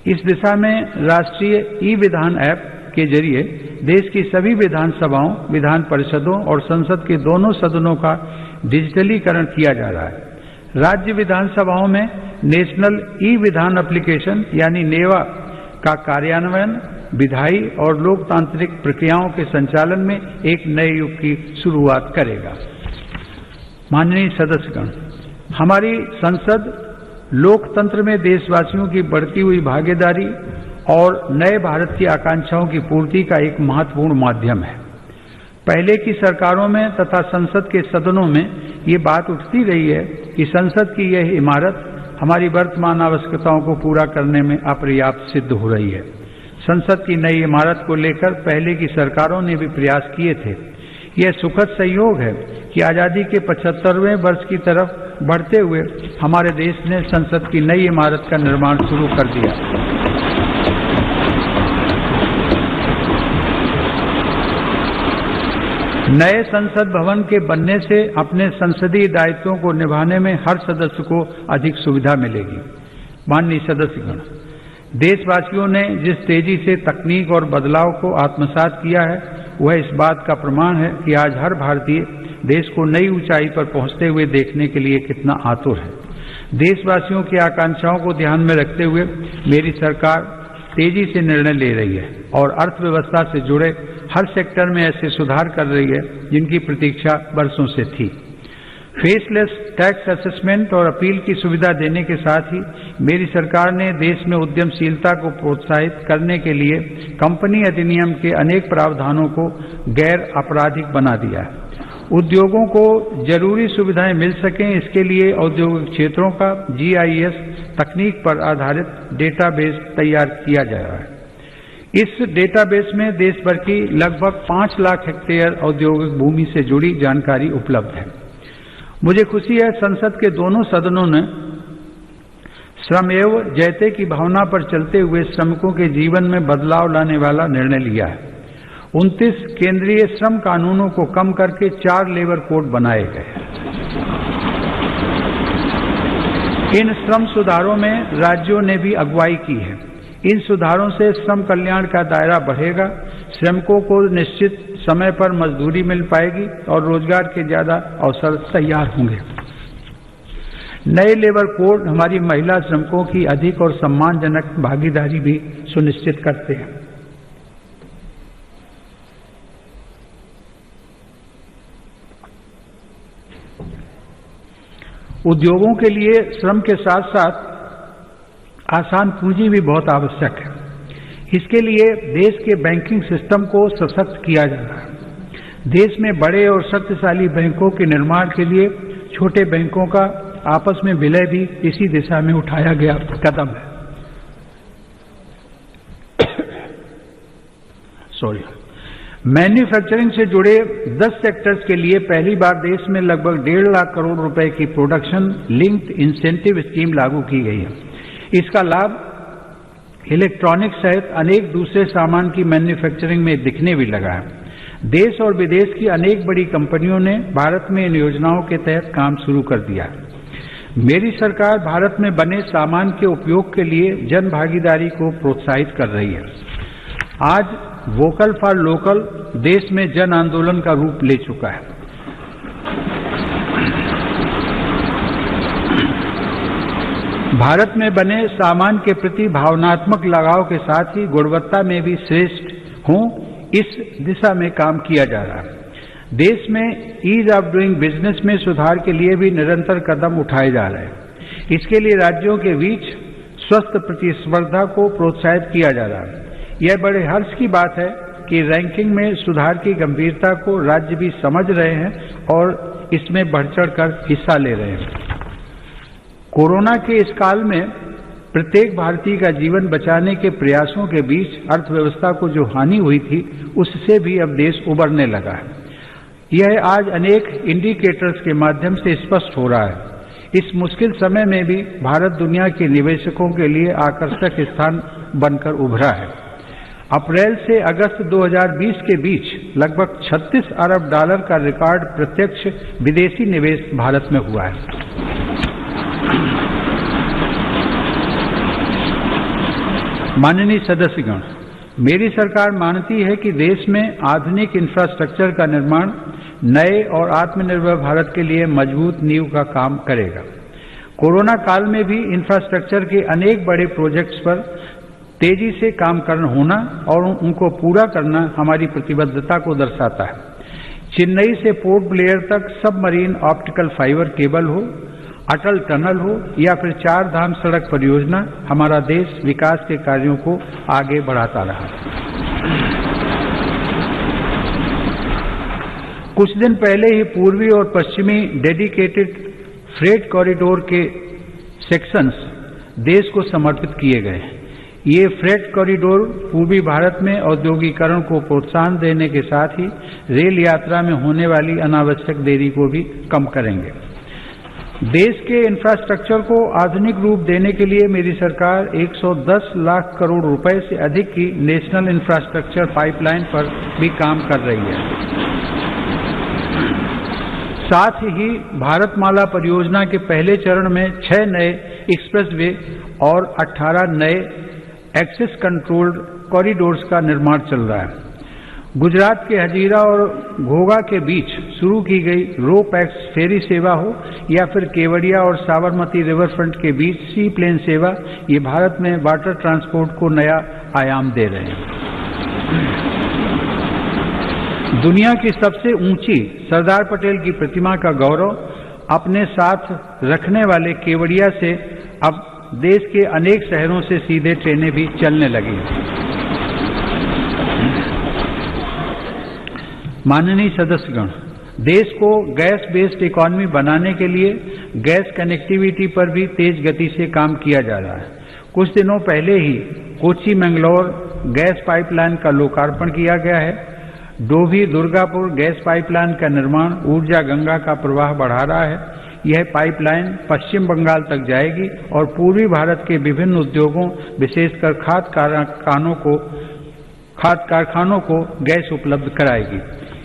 इस दिशा में राष्ट्रीय ई विधान ऐप के जरिए देश की सभी विधानसभाओं, विधान परिषदों और संसद के दोनों सदनों का डिजिटलीकरण किया जा रहा है। राज्य विधानसभाओं में नेशनल ई विधान एप्लीकेशन यानी नेवा का कार्यान्वयन विधायी और लोकतांत्रिक प्रक्रियाओं के संचालन में एक नए युग की शुरुआत करेगा। माननीय सदस्यगण, हमारी संसद लोकतंत्र में देशवासियों की बढ़ती हुई भागीदारी और नए भारत की आकांक्षाओं की पूर्ति का एक महत्वपूर्ण माध्यम है। पहले की सरकारों में तथा संसद के सदनों में ये बात उठती रही है कि संसद की यह इमारत हमारी वर्तमान आवश्यकताओं को पूरा करने में अपर्याप्त सिद्ध हो रही है। संसद की नई इमारत को लेकर पहले की सरकारों ने भी प्रयास किए थे। यह सुखद संयोग है कि आजादी के 75वें वर्ष की तरफ बढ़ते हुए हमारे देश ने संसद की नई इमारत का निर्माण शुरू कर दिया। नए संसद भवन के बनने से अपने संसदीय दायित्वों को निभाने में हर सदस्य को अधिक सुविधा मिलेगी। माननीय सदस्यगण, देशवासियों ने जिस तेजी से तकनीक और बदलाव को आत्मसात किया है वह इस बात का प्रमाण है कि आज हर भारतीय देश को नई ऊंचाई पर पहुंचते हुए देखने के लिए कितना आतुर है। देशवासियों की आकांक्षाओं को ध्यान में रखते हुए मेरी सरकार तेजी से निर्णय ले रही है और अर्थव्यवस्था से जुड़े हर सेक्टर में ऐसे सुधार कर रही है जिनकी प्रतीक्षा वर्षों से थी। फेसलेस टैक्स असेसमेंट और अपील की सुविधा देने के साथ ही मेरी सरकार ने देश में उद्यमशीलता को प्रोत्साहित करने के लिए कंपनी अधिनियम के अनेक प्रावधानों को गैर आपराधिक बना दिया है। उद्योगों को जरूरी सुविधाएं मिल सकें, इसके लिए औद्योगिक क्षेत्रों का GIS तकनीक पर आधारित डेटाबेस तैयार किया जा रहा है। इस डेटाबेस में देश भर की लगभग 5 लाख हेक्टेयर औद्योगिक भूमि से जुड़ी जानकारी उपलब्ध है। मुझे खुशी है संसद के दोनों सदनों ने श्रमेव जयते की भावना पर चलते हुए श्रमिकों के जीवन में बदलाव लाने वाला निर्णय लिया है। 29 केंद्रीय श्रम कानूनों को कम करके 4 लेबर कोड बनाए गए। इन श्रम सुधारों में राज्यों ने भी अगुवाई की है। इन सुधारों से श्रम कल्याण का दायरा बढ़ेगा, श्रमिकों को निश्चित समय पर मजदूरी मिल पाएगी और रोजगार के ज्यादा अवसर तैयार होंगे। नए लेबर कोड हमारी महिला श्रमिकों की अधिक और सम्मानजनक भागीदारी भी सुनिश्चित करते हैं। उद्योगों के लिए श्रम के साथ साथ आसान पूंजी भी बहुत आवश्यक है। इसके लिए देश के बैंकिंग सिस्टम को सशक्त किया जा रहा है। देश में बड़े और शक्तिशाली बैंकों के निर्माण के लिए छोटे बैंकों का आपस में विलय भी इसी दिशा में उठाया गया कदम है। मैन्युफैक्चरिंग से जुड़े 10 सेक्टर्स के लिए पहली बार देश में लगभग 1.5 लाख करोड़ रुपए की प्रोडक्शन लिंक्ड इंसेंटिव स्कीम लागू की गई है। इसका लाभ इलेक्ट्रॉनिक्स सहित अनेक दूसरे सामान की मैन्युफैक्चरिंग में दिखने भी लगा है। देश और विदेश की अनेक बड़ी कंपनियों ने भारत में इन योजनाओं के तहत काम शुरू कर दिया है। मेरी सरकार भारत में बने सामान के उपयोग के लिए जन भागीदारी को प्रोत्साहित कर रही है। आज वोकल फॉर लोकल देश में जन आंदोलन का रूप ले चुका है। भारत में बने सामान के प्रति भावनात्मक लगाव के साथ ही गुणवत्ता में भी श्रेष्ठ हों, इस दिशा में काम किया जा रहा है। देश में ईज ऑफ डूइंग बिजनेस में सुधार के लिए भी निरंतर कदम उठाए जा रहे हैं। इसके लिए राज्यों के बीच स्वस्थ प्रतिस्पर्धा को प्रोत्साहित किया जा रहा है। यह बड़े हर्ष की बात है कि रैंकिंग में सुधार की गंभीरता को राज्य भी समझ रहे हैं और इसमें बढ़ चढ़कर हिस्सा ले रहे हैं। कोरोना के इस काल में प्रत्येक भारतीय का जीवन बचाने के प्रयासों के बीच अर्थव्यवस्था को जो हानि हुई थी उससे भी अब देश उबरने लगा है। यह आज अनेक इंडिकेटर्स के माध्यम से स्पष्ट हो रहा है। इस मुश्किल समय में भी भारत दुनिया के निवेशकों के लिए आकर्षक स्थान बनकर उभरा है। अप्रैल से अगस्त 2020 के बीच लगभग $36 अरब का रिकॉर्ड प्रत्यक्ष विदेशी निवेश भारत में हुआ है। माननीय सदस्यगण, मेरी सरकार मानती है कि देश में आधुनिक इंफ्रास्ट्रक्चर का निर्माण नए और आत्मनिर्भर भारत के लिए मजबूत नींव का काम करेगा। कोरोना काल में भी इंफ्रास्ट्रक्चर के अनेक बड़े प्रोजेक्ट्स पर तेजी से काम करना होना और उनको पूरा करना हमारी प्रतिबद्धता को दर्शाता है। चेन्नई से पोर्ट ब्लेयर तक सबमरीन ऑप्टिकल फाइबर केबल हो, अटल टनल हो या फिर 4 धाम सड़क परियोजना, हमारा देश विकास के कार्यों को आगे बढ़ाता रहा। कुछ दिन पहले ही पूर्वी और पश्चिमी डेडिकेटेड फ्रेट कॉरिडोर के सेक्शंस देश को समर्पित किए गए। ये फ्रेट कॉरिडोर पूर्वी भारत में औद्योगिकरण को प्रोत्साहन देने के साथ ही रेल यात्रा में होने वाली अनावश्यक देरी को भी कम करेंगे। देश के इंफ्रास्ट्रक्चर को आधुनिक रूप देने के लिए मेरी सरकार 110 लाख करोड़ रुपए से अधिक की नेशनल इंफ्रास्ट्रक्चर पाइपलाइन पर भी काम कर रही है। साथ ही भारतमाला परियोजना के पहले चरण में 6 नए एक्सप्रेसवे और 18 नए एक्सेस कंट्रोल्ड कॉरिडोर्स का निर्माण चल रहा है। गुजरात के हजीरा और घोघा के बीच शुरू की गई रो पैक्स फेरी सेवा हो या फिर केवड़िया और साबरमती रिवर फ्रंट के बीच सी प्लेन सेवा, ये भारत में वाटर ट्रांसपोर्ट को नया आयाम दे रहे हैं। दुनिया की सबसे ऊंची सरदार पटेल की प्रतिमा का गौरव अपने साथ रखने वाले केवड़िया से अब देश के अनेक शहरों से सीधे ट्रेनें भी चलने लगी हैं। माननीय सदस्यगण, देश को गैस बेस्ड इकोनॉमी बनाने के लिए गैस कनेक्टिविटी पर भी तेज गति से काम किया जा रहा है। कुछ दिनों पहले ही कोच्चि मैंगलोर गैस पाइपलाइन का लोकार्पण किया गया है। डोभी दुर्गापुर गैस पाइपलाइन का निर्माण ऊर्जा गंगा का प्रवाह बढ़ा रहा है। यह पाइपलाइन पश्चिम बंगाल तक जाएगी और पूर्वी भारत के विभिन्न उद्योगों, विशेषकर खाद कारखानों को गैस उपलब्ध कराएगी।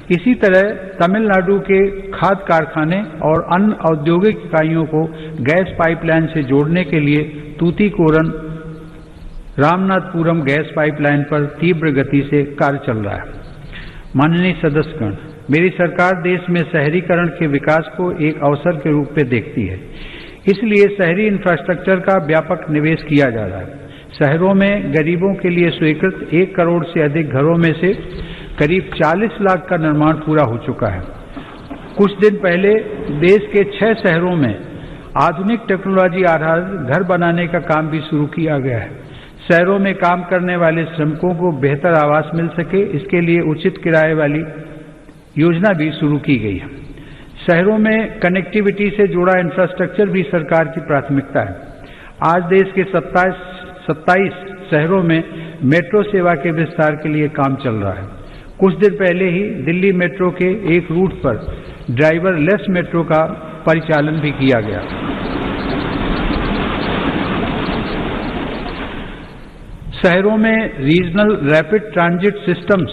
इसी तरह तमिलनाडु के खाद कारखाने और अन्य औद्योगिक इकाइयों को गैस पाइपलाइन से जोड़ने के लिए तूतीकोरन रामनाथपुरम गैस पाइपलाइन पर तीव्र गति से कार्य चल रहा है। माननीय सदस्यगण, मेरी सरकार देश में शहरीकरण के विकास को एक अवसर के रूप में देखती है। इसलिए शहरी इंफ्रास्ट्रक्चर का व्यापक निवेश किया जा रहा है। शहरों में गरीबों के लिए स्वीकृत 1 करोड़ से अधिक घरों में से करीब 40 लाख का निर्माण पूरा हो चुका है। कुछ दिन पहले देश के 6 शहरों में आधुनिक टेक्नोलॉजी आधारित घर बनाने का काम भी शुरू किया गया है। शहरों में काम करने वाले श्रमिकों को बेहतर आवास मिल सके, इसके लिए उचित किराए वाली योजना भी शुरू की गई है। शहरों में कनेक्टिविटी से जुड़ा इंफ्रास्ट्रक्चर भी सरकार की प्राथमिकता है। आज देश के 27 शहरों में मेट्रो सेवा के विस्तार के लिए काम चल रहा है। कुछ दिन पहले ही दिल्ली मेट्रो के एक रूट पर ड्राइवरलेस मेट्रो का परिचालन भी किया गया। शहरों में रीजनल रैपिड ट्रांजिट सिस्टम्स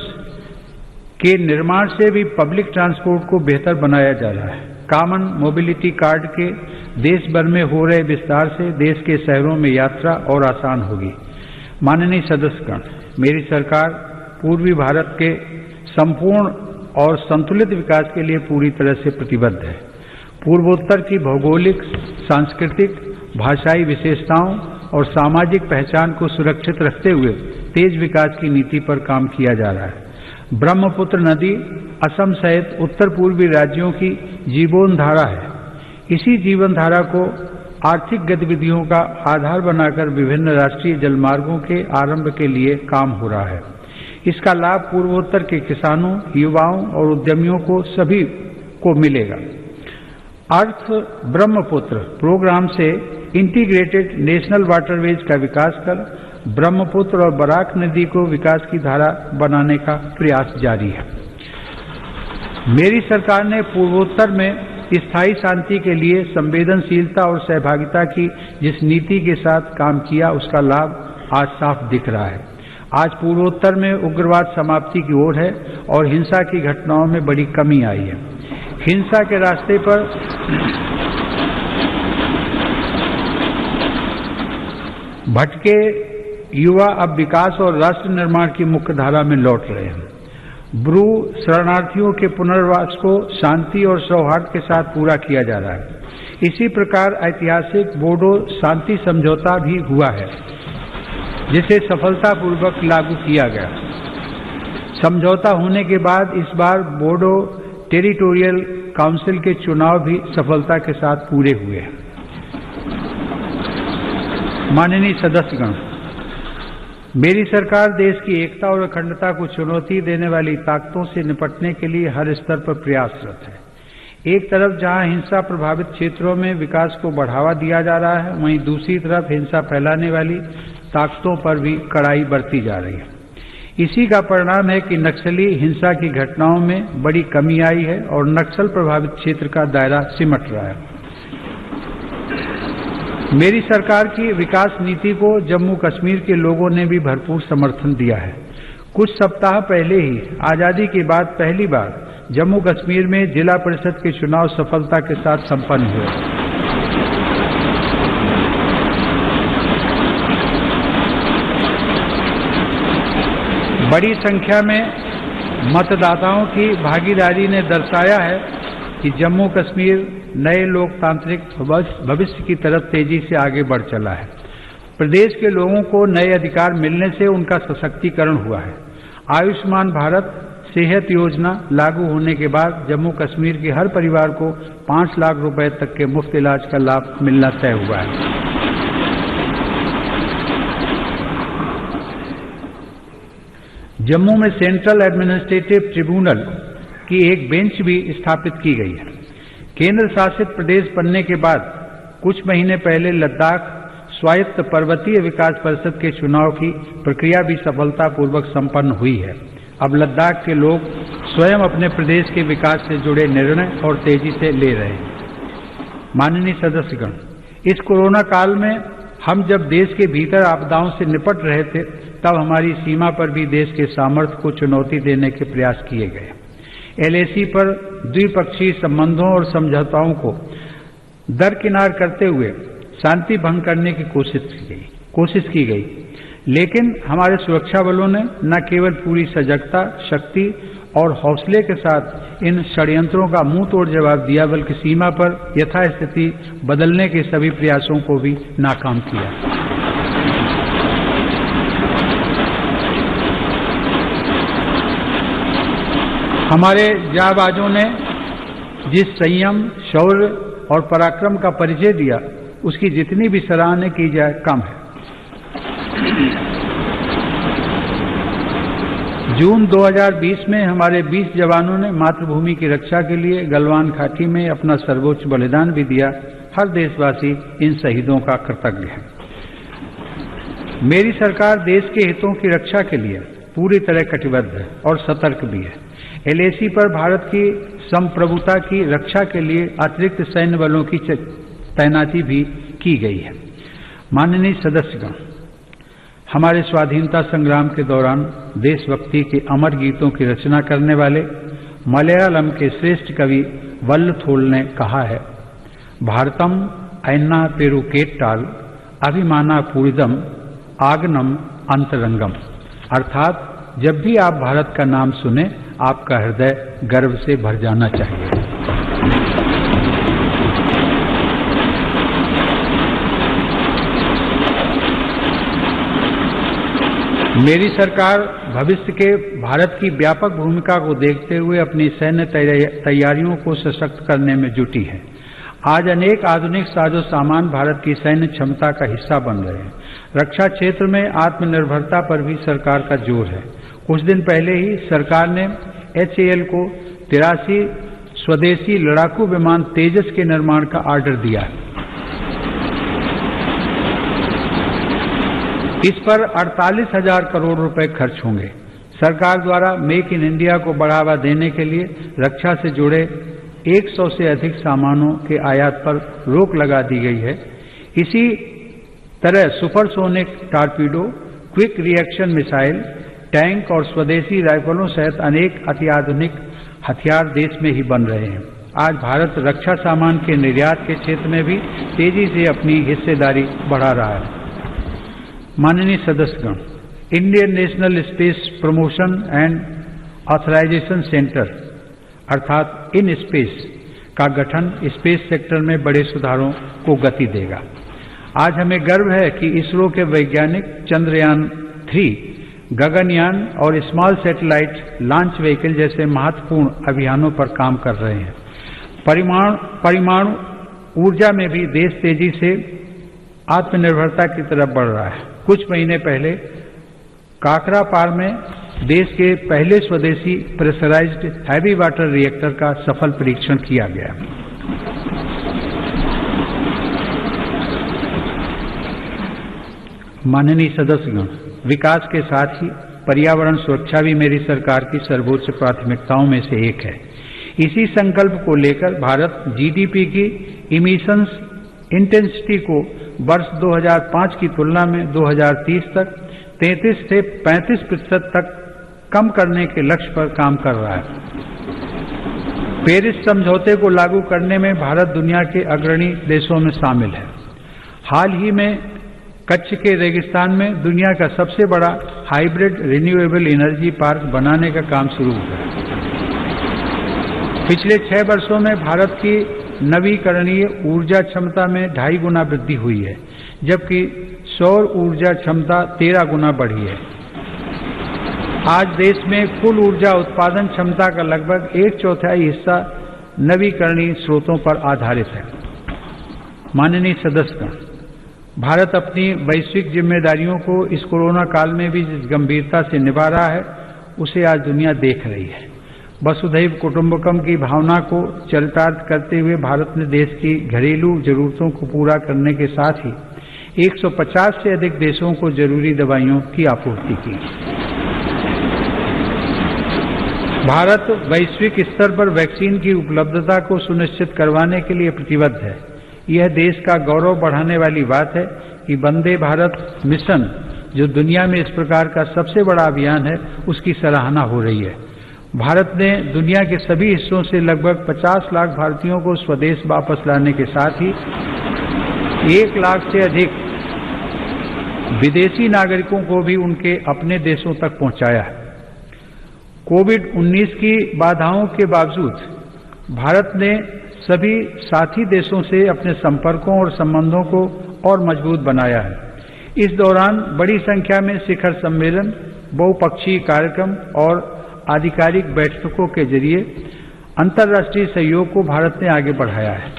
के निर्माण से भी पब्लिक ट्रांसपोर्ट को बेहतर बनाया जा रहा है। कॉमन मोबिलिटी कार्ड के देश भर में हो रहे विस्तार से देश के शहरों में यात्रा और आसान होगी। माननीय सदस्यगण, मेरी सरकार पूर्वी भारत के संपूर्ण और संतुलित विकास के लिए पूरी तरह से प्रतिबद्ध है। पूर्वोत्तर की भौगोलिक, सांस्कृतिक, भाषाई विशेषताओं और सामाजिक पहचान को सुरक्षित रखते हुए तेज विकास की नीति पर काम किया जा रहा है। ब्रह्मपुत्र नदी असम सहित उत्तर पूर्वी राज्यों की जीवन धारा है। इसी जीवन धारा को आर्थिक गतिविधियों का आधार बनाकर विभिन्न राष्ट्रीय जलमार्गों के आरंभ के लिए काम हो रहा है। इसका लाभ पूर्वोत्तर के किसानों, युवाओं और उद्यमियों को सभी को मिलेगा। अर्थ ब्रह्मपुत्र प्रोग्राम से इंटीग्रेटेड नेशनल वाटरवेज का विकास कर ब्रह्मपुत्र और बराक नदी को विकास की धारा बनाने का प्रयास जारी है। मेरी सरकार ने पूर्वोत्तर में स्थायी शांति के लिए संवेदनशीलता और सहभागिता की जिस नीति के साथ काम किया, उसका लाभ आज साफ दिख रहा है। आज पूर्वोत्तर में उग्रवाद समाप्ति की ओर है और हिंसा की घटनाओं में बड़ी कमी आई है। हिंसा के रास्ते पर भटके युवा अब विकास और राष्ट्र निर्माण की मुख्य धारा में लौट रहे हैं। ब्रू शरणार्थियों के पुनर्वास को शांति और सौहार्द के साथ पूरा किया जा रहा है। इसी प्रकार ऐतिहासिक बोडो शांति समझौता भी हुआ है, जिसे सफलतापूर्वक लागू किया गया। समझौता होने के बाद इस बार बोडो टेरिटोरियल काउंसिल के चुनाव भी सफलता के साथ पूरे हुए हैं। माननीय सदस्यगण, मेरी सरकार देश की एकता और अखंडता को चुनौती देने वाली ताकतों से निपटने के लिए हर स्तर पर प्रयासरत है। एक तरफ जहां हिंसा प्रभावित क्षेत्रों में विकास को बढ़ावा दिया जा रहा है, वहीं दूसरी तरफ हिंसा फैलाने वाली ताकतों पर भी कड़ाई बरती जा रही है। इसी का परिणाम है कि नक्सली हिंसा की घटनाओं में बड़ी कमी आई है और नक्सल प्रभावित क्षेत्र का दायरा सिमट रहा है। मेरी सरकार की विकास नीति को जम्मू कश्मीर के लोगों ने भी भरपूर समर्थन दिया है। कुछ सप्ताह पहले ही आजादी के बाद पहली बार जम्मू कश्मीर में जिला परिषद के चुनाव सफलता के साथ संपन्न हुए। बड़ी संख्या में मतदाताओं की भागीदारी ने दर्शाया है कि जम्मू कश्मीर नए लोकतांत्रिक भविष्य की तरफ तेजी से आगे बढ़ चला है। प्रदेश के लोगों को नए अधिकार मिलने से उनका सशक्तिकरण हुआ है। आयुष्मान भारत सेहत योजना लागू होने के बाद जम्मू कश्मीर के हर परिवार को 5 लाख रुपए तक के मुफ्त इलाज का लाभ मिलना तय हुआ है। जम्मू में सेंट्रल एडमिनिस्ट्रेटिव ट्रिब्यूनल की एक बेंच भी स्थापित की गई है। केंद्र शासित प्रदेश बनने के बाद कुछ महीने पहले लद्दाख स्वायत्त पर्वतीय विकास परिषद के चुनाव की प्रक्रिया भी सफलतापूर्वक संपन्न हुई है। अब लद्दाख के लोग स्वयं अपने प्रदेश के विकास से जुड़े निर्णय और तेजी से ले रहे हैं। माननीय सदस्यगण, इस कोरोना काल में हम जब देश के भीतर आपदाओं से निपट रहे थे, तब हमारी सीमा पर भी देश के सामर्थ्य को चुनौती देने के प्रयास किए गए। LAC पर द्विपक्षीय संबंधों और समझौताओं को दरकिनार करते हुए शांति भंग करने की कोशिश की गई, लेकिन हमारे सुरक्षा बलों ने न केवल पूरी सजगता, शक्ति और हौसले के साथ इन षड्यंत्रों का मुंह तोड़ जवाब दिया, बल्कि सीमा पर यथास्थिति बदलने के सभी प्रयासों को भी नाकाम किया। हमारे जांबाजों ने जिस संयम, शौर्य और पराक्रम का परिचय दिया, उसकी जितनी भी सराहना की जाए कम है। जून 2020 में हमारे 20 जवानों ने मातृभूमि की रक्षा के लिए गलवान घाटी में अपना सर्वोच्च बलिदान भी दिया। हर देशवासी इन शहीदों का कृतज्ञ है। मेरी सरकार देश के हितों की रक्षा के लिए पूरी तरह कटिबद्ध है और सतर्क भी है। LAC पर भारत की संप्रभुता की रक्षा के लिए अतिरिक्त सैन्य बलों की तैनाती भी की गई है। माननीय सदस्यगण, हमारे स्वाधीनता संग्राम के दौरान देशभक्ति के अमर गीतों की रचना करने वाले मलयालम के श्रेष्ठ कवि वल्लथोल ने कहा है, भारतम ऐन्ना पेरुकेट्टाल अभिमाना पूरिदम आगनम अंतरंगम। अर्थात जब भी आप भारत का नाम सुने, आपका हृदय गर्व से भर जाना चाहिए। मेरी सरकार भविष्य के भारत की व्यापक भूमिका को देखते हुए अपनी सैन्य तैयारियों को सशक्त करने में जुटी है। आज अनेक आधुनिक साजो सामान भारत की सैन्य क्षमता का हिस्सा बन रहे हैं। रक्षा क्षेत्र में आत्मनिर्भरता पर भी सरकार का जोर है। कुछ दिन पहले ही सरकार ने HAL को 83 स्वदेशी लड़ाकू विमान तेजस के निर्माण का ऑर्डर दिया है। इस पर 48,000 करोड़ रुपए खर्च होंगे। सरकार द्वारा मेक इन इंडिया को बढ़ावा देने के लिए रक्षा से जुड़े 100 से अधिक सामानों के आयात पर रोक लगा दी गई है। इसी तरह supersonic torpedo, quick reaction missile, tank और स्वदेशी राइफलों सहित अनेक अत्याधुनिक हथियार देश में ही बन रहे हैं। आज भारत रक्षा सामान के निर्यात के क्षेत्र में भी तेजी से अपनी हिस्सेदारी बढ़ा रहा है। माननीय सदस्यगण, Indian National Space Promotion and Authorisation Centre अर्थात इन स्पेस का गठन स्पेस सेक्टर में बड़े सुधारों को गति देगा। आज हमें गर्व है कि इसरो के वैज्ञानिक चंद्रयान 3, गगनयान और स्मॉल सैटेलाइट लॉन्च व्हीकल जैसे महत्वपूर्ण अभियानों पर काम कर रहे हैं। परमाणु ऊर्जा में भी देश तेजी से आत्मनिर्भरता की तरफ बढ़ रहा है। कुछ महीने पहले काकरापार में देश के पहले स्वदेशी प्रेशराइज्ड हैवी वाटर रिएक्टर का सफल परीक्षण किया गया। माननीय सदस्यगण, विकास के साथ ही पर्यावरण सुरक्षा भी मेरी सरकार की सर्वोच्च प्राथमिकताओं में से एक है। इसी संकल्प को लेकर भारत जीडीपी की इमिशंस इंटेंसिटी को वर्ष 2005 की तुलना में 2030 तक 33 से 35% तक कम करने के लक्ष्य पर काम कर रहा है। पेरिस समझौते को लागू करने में भारत दुनिया के अग्रणी देशों में शामिल है। हाल ही में कच्छ के रेगिस्तान में दुनिया का सबसे बड़ा हाइब्रिड रिन्यूएबल एनर्जी पार्क बनाने का काम शुरू हुआ है। पिछले 6 वर्षों में भारत की नवीकरणीय ऊर्जा क्षमता में 2.5 गुना वृद्धि हुई है, जबकि सौर ऊर्जा क्षमता 13 गुना बढ़ी है। आज देश में कुल ऊर्जा उत्पादन क्षमता का लगभग 1/4 हिस्सा नवीकरणीय स्रोतों पर आधारित है। माननीय सदस्यगण, भारत अपनी वैश्विक जिम्मेदारियों को इस कोरोना काल में भी जिस गंभीरता से निभा रहा है, उसे आज दुनिया देख रही है। वसुधैव कुटुंबकम की भावना को चरितार्थ करते हुए भारत ने देश की घरेलू जरूरतों को पूरा करने के साथ ही 150 से अधिक देशों को जरूरी दवाइयों की आपूर्ति की। भारत वैश्विक स्तर पर वैक्सीन की उपलब्धता को सुनिश्चित करवाने के लिए प्रतिबद्ध है। यह देश का गौरव बढ़ाने वाली बात है कि वंदे भारत मिशन, जो दुनिया में इस प्रकार का सबसे बड़ा अभियान है, उसकी सराहना हो रही है। भारत ने दुनिया के सभी हिस्सों से लगभग 50 लाख भारतीयों को स्वदेश वापस लाने के साथ ही 1 लाख से अधिक विदेशी नागरिकों को भी उनके अपने देशों तक पहुंचाया है। कोविड-19 की बाधाओं के बावजूद भारत ने सभी साथी देशों से अपने संपर्कों और संबंधों को और मजबूत बनाया है। इस दौरान बड़ी संख्या में शिखर सम्मेलन, बहुपक्षीय कार्यक्रम और आधिकारिक बैठकों के जरिए अंतर्राष्ट्रीय सहयोग को भारत ने आगे बढ़ाया है।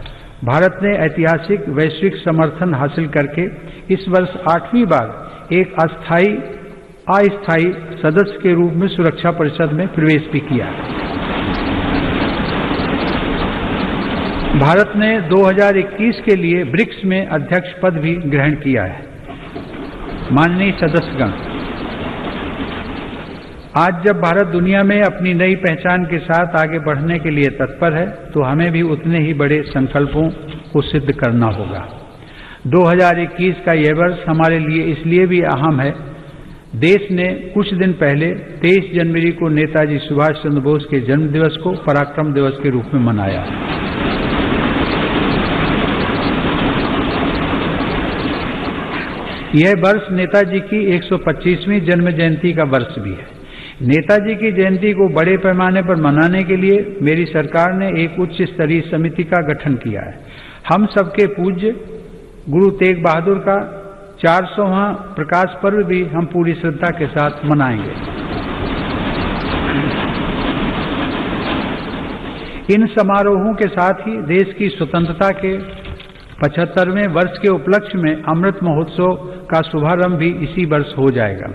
भारत ने ऐतिहासिक वैश्विक समर्थन हासिल करके इस वर्ष 8वीं बार एक अस्थायी सदस्य के रूप में सुरक्षा परिषद में प्रवेश भी किया है। भारत ने 2021 के लिए ब्रिक्स में अध्यक्ष पद भी ग्रहण किया है। माननीय सदस्यगण, आज जब भारत दुनिया में अपनी नई पहचान के साथ आगे बढ़ने के लिए तत्पर है, तो हमें भी उतने ही बड़े संकल्पों को सिद्ध करना होगा। 2021 का यह वर्ष हमारे लिए इसलिए भी अहम है, देश ने कुछ दिन पहले 23 जनवरी को नेताजी सुभाष चंद्र बोस के जन्म दिवस को पराक्रम दिवस के रूप में मनाया। यह वर्ष नेताजी की 125वीं जन्म जयंती का वर्ष भी है। नेताजी की जयंती को बड़े पैमाने पर मनाने के लिए मेरी सरकार ने एक उच्च स्तरीय समिति का गठन किया है। हम सबके पूज्य गुरु तेग बहादुर का 400वां प्रकाश पर्व भी हम पूरी श्रद्धा के साथ मनाएंगे। इन समारोहों के साथ ही देश की स्वतंत्रता के 75वें वर्ष के उपलक्ष्य में अमृत महोत्सव का शुभारंभ भी इसी वर्ष हो जाएगा।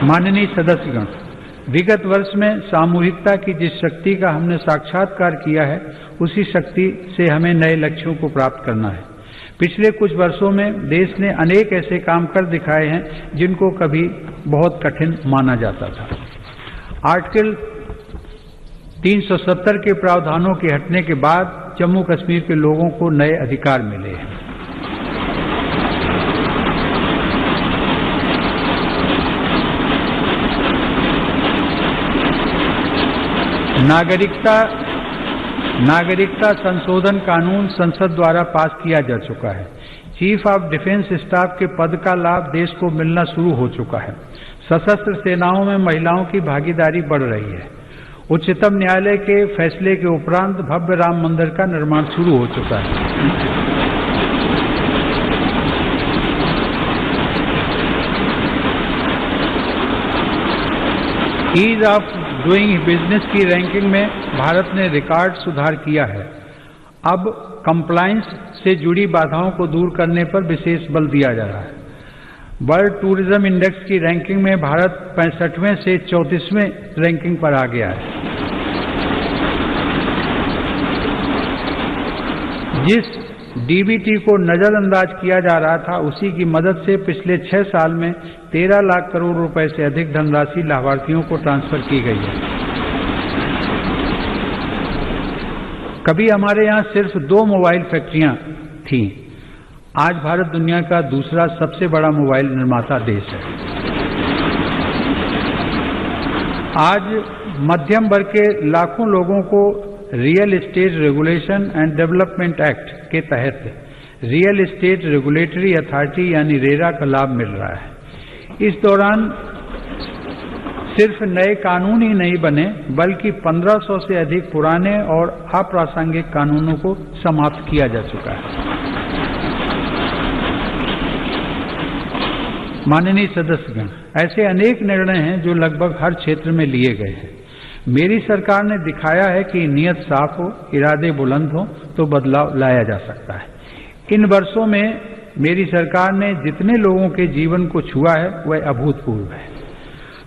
माननीय सदस्यगण, विगत वर्ष में सामूहिकता की जिस शक्ति का हमने साक्षात्कार किया है, उसी शक्ति से हमें नए लक्ष्यों को प्राप्त करना है। पिछले कुछ वर्षों में देश ने अनेक ऐसे काम कर दिखाए हैं जिनको कभी बहुत कठिन माना जाता था। आर्टिकल 370 के प्रावधानों के हटने के बाद जम्मू कश्मीर के लोगों को नए अधिकार मिले हैं। नागरिकता संशोधन कानून संसद द्वारा पास किया जा चुका है। चीफ ऑफ डिफेंस स्टाफ के पद का लाभ देश को मिलना शुरू हो चुका है। सशस्त्र सेनाओं में महिलाओं की भागीदारी बढ़ रही है। उच्चतम न्यायालय के फैसले के उपरांत भव्य राम मंदिर का निर्माण शुरू हो चुका है। ईज ऑफ डूइंग बिजनेस की रैंकिंग में भारत ने रिकॉर्ड सुधार किया है। अब कंप्लायंस से जुड़ी बाधाओं को दूर करने पर विशेष बल दिया जा रहा है। वर्ल्ड टूरिज्म इंडेक्स की रैंकिंग में भारत 65वें से 34वें रैंकिंग पर आ गया है। जिस डीबीटी को नजरअंदाज किया जा रहा था, उसी की मदद से पिछले 6 साल में 13 लाख करोड़ रुपए से अधिक धनराशि लाभार्थियों को ट्रांसफर की गई है। कभी हमारे यहाँ सिर्फ 2 मोबाइल फैक्ट्रियां थीं। आज भारत दुनिया का दूसरा सबसे बड़ा मोबाइल निर्माता देश है। आज मध्यम वर्ग के लाखों लोगों को real estate regulation and development act के तहत रियल एस्टेट रेगुलेटरी अथॉरिटी यानी रेरा का लाभ मिल रहा है। इस दौरान सिर्फ नए कानून ही नहीं बने, बल्कि 1500 से अधिक पुराने और अप्रासंगिक कानूनों को समाप्त किया जा चुका है। माननीय सदस्यगण, ऐसे अनेक निर्णय हैं जो लगभग हर क्षेत्र में लिए गए हैं। मेरी सरकार ने दिखाया है कि नीयत साफ हो, इरादे बुलंद हो तो बदलाव लाया जा सकता है। इन वर्षों में मेरी सरकार ने जितने लोगों के जीवन को छुआ है वह अभूतपूर्व है।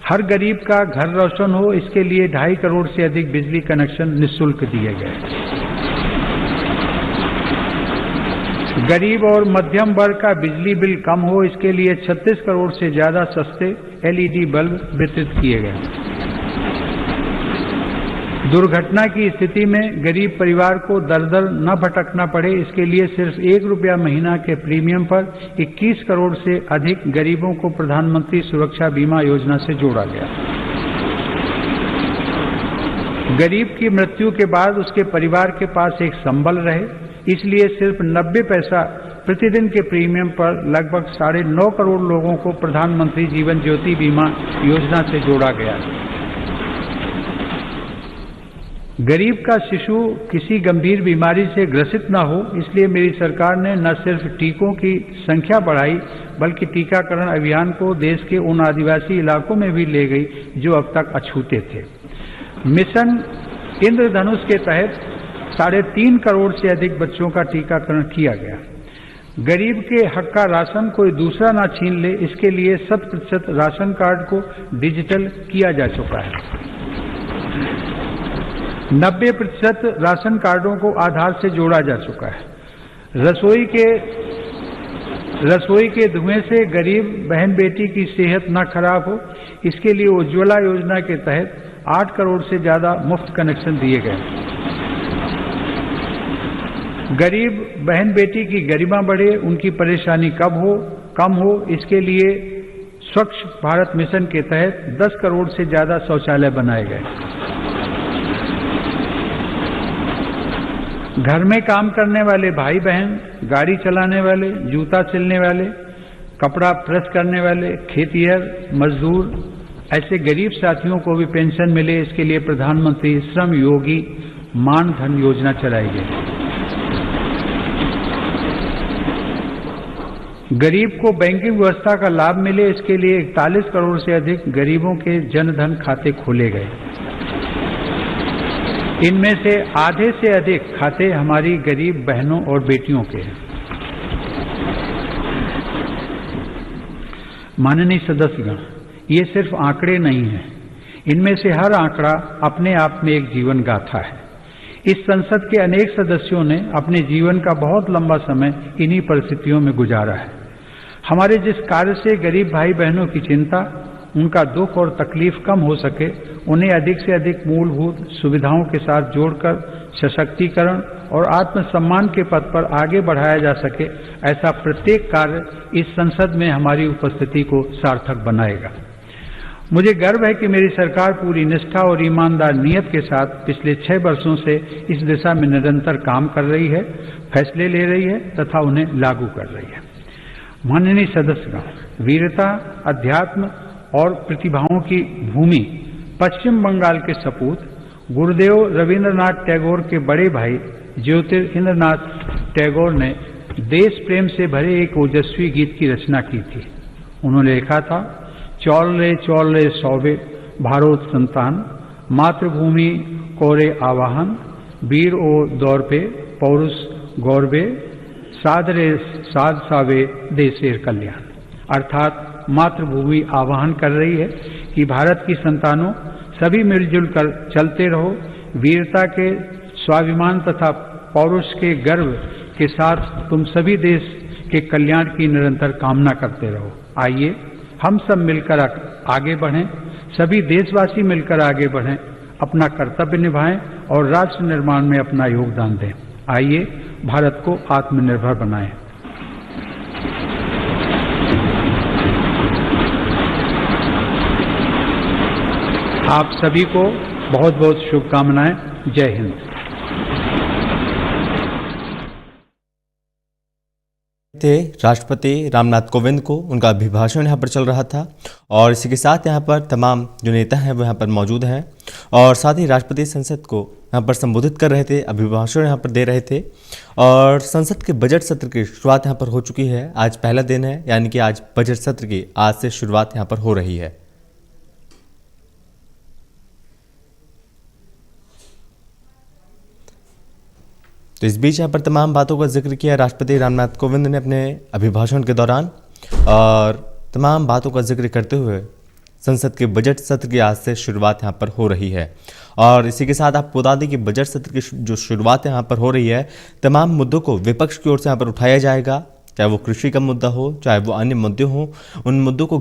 हर गरीब का घर रोशन हो, इसके लिए 2.5 करोड़ से अधिक बिजली कनेक्शन निःशुल्क दिए गए। गरीब और मध्यम वर्ग का बिजली बिल कम हो, इसके लिए 36 करोड़ से ज्यादा सस्ते एलईडी बल्ब वितरित किए गए। दुर्घटना की स्थिति में गरीब परिवार को दर दर न भटकना पड़े, इसके लिए सिर्फ 1 रुपया महीना के प्रीमियम पर 21 करोड़ से अधिक गरीबों को प्रधानमंत्री सुरक्षा बीमा योजना से जोड़ा गया। गरीब की मृत्यु के बाद उसके परिवार के पास एक संबल रहे, इसलिए सिर्फ 90 पैसा प्रतिदिन के प्रीमियम पर लगभग 9.5 करोड़ लोगों को प्रधानमंत्री जीवन ज्योति बीमा योजना से जोड़ा गया। गरीब का शिशु किसी गंभीर बीमारी से ग्रसित न हो, इसलिए मेरी सरकार ने न सिर्फ टीकों की संख्या बढ़ाई, बल्कि टीकाकरण अभियान को देश के उन आदिवासी इलाकों में भी ले गई जो अब तक अछूते थे। मिशन इंद्रधनुष के तहत 3.5 करोड़ से अधिक बच्चों का टीकाकरण किया गया। गरीब के हक का राशन कोई दूसरा ना छीन ले, इसके लिए 100% राशन कार्ड को डिजिटल किया जा चुका है। 90% राशन कार्डों को आधार से जोड़ा जा चुका है। रसोई के धुएं से गरीब बहन बेटी की सेहत न खराब हो, इसके लिए उज्ज्वला योजना के तहत 8 करोड़ से ज्यादा मुफ्त कनेक्शन दिए गए। गरीब बहन बेटी की गरिमा बढ़े, उनकी परेशानी कम हो, इसके लिए स्वच्छ भारत मिशन के तहत 10 करोड़ से ज्यादा शौचालय बनाए गए। घर में काम करने वाले भाई बहन, गाड़ी चलाने वाले, जूता सिलने वाले, कपड़ा प्रेस करने वाले, खेतिहर मजदूर, ऐसे गरीब साथियों को भी पेंशन मिले, इसके लिए प्रधानमंत्री श्रम योगी मान धन योजना चलाई गई। गरीब को बैंकिंग व्यवस्था का लाभ मिले, इसके लिए 41 करोड़ से अधिक गरीबों के जनधन खाते खोले गए। इनमें से आधे से अधिक खाते हमारी गरीब बहनों और बेटियों के हैं। माननीय सदस्यगण, ये सिर्फ आंकड़े नहीं हैं, इनमें से हर आंकड़ा अपने आप में एक जीवन गाथा है। इस संसद के अनेक सदस्यों ने अपने जीवन का बहुत लंबा समय इन्हीं परिस्थितियों में गुजारा है। हमारे जिस कार्य से गरीब भाई बहनों की चिंता, उनका दुख और तकलीफ कम हो सके, उन्हें अधिक से अधिक मूलभूत सुविधाओं के साथ जोड़कर सशक्तिकरण और आत्मसम्मान के पथ पर आगे बढ़ाया जा सके, ऐसा प्रत्येक कार्य इस संसद में हमारी उपस्थिति को सार्थक बनाएगा। मुझे गर्व है कि मेरी सरकार पूरी निष्ठा और ईमानदार नीयत के साथ पिछले 6 वर्षों से इस दिशा में निरंतर काम कर रही है, फैसले ले रही है तथा उन्हें लागू कर रही है। माननीय सदस्यगण, वीरता, अध्यात्म और प्रतिभाओं की भूमि पश्चिम बंगाल के सपूत गुरुदेव रविंद्रनाथ टैगोर के बड़े भाई ज्योतिरिंद्रनाथ टैगोर ने देश प्रेम से भरे एक ओजस्वी गीत की रचना की थी। उन्होंने लिखा था, चौल रे सौबे भारोत संतान, मातृभूमि कोरे आवाहन, वीर ओ दौर पे पौरुष गौरवे, साध रे साध सावे देशेर कल्याण। अर्थात मातृभूमि आवाहन कर रही है कि भारत की संतानों, सभी मिलजुल कर चलते रहो, वीरता के स्वाभिमान तथा पौरुष के गर्व के साथ तुम सभी देश के कल्याण की निरंतर कामना करते रहो। आइए हम सब मिलकर आगे बढ़ें, सभी देशवासी मिलकर आगे बढ़ें, अपना कर्तव्य निभाएं और राष्ट्र निर्माण में अपना योगदान दें। आइए भारत को आत्मनिर्भर बनाएं। आप सभी को बहुत बहुत शुभकामनाएं। जय हिंद। थे राष्ट्रपति रामनाथ कोविंद को, उनका अभिभाषण यहाँ पर चल रहा था और इसी के साथ यहाँ पर तमाम जो नेता हैं वो यहाँ पर मौजूद हैं और साथ ही राष्ट्रपति संसद को यहाँ पर संबोधित कर रहे थे, अभिभाषण यहाँ पर दे रहे थे और संसद के बजट सत्र की शुरुआत यहाँ पर हो चुकी है। आज पहला दिन है, यानी कि आज बजट सत्र की आज से शुरुआत यहाँ पर हो रही है। तो इस बीच यहाँ पर तमाम बातों का जिक्र किया राष्ट्रपति रामनाथ कोविंद ने अपने अभिभाषण के दौरान और तमाम बातों का जिक्र करते हुए संसद के बजट सत्र की आज से शुरुआत यहाँ पर हो रही है। और इसी के साथ आपको बता दें कि बजट सत्र की जो शुरुआत यहाँ पर हो रही है, तमाम मुद्दों को विपक्ष की ओर से यहाँ पर उठाया जाएगा, चाहे वो कृषि का मुद्दा हो, चाहे वो अन्य मुद्दे हों, उन मुद्दों को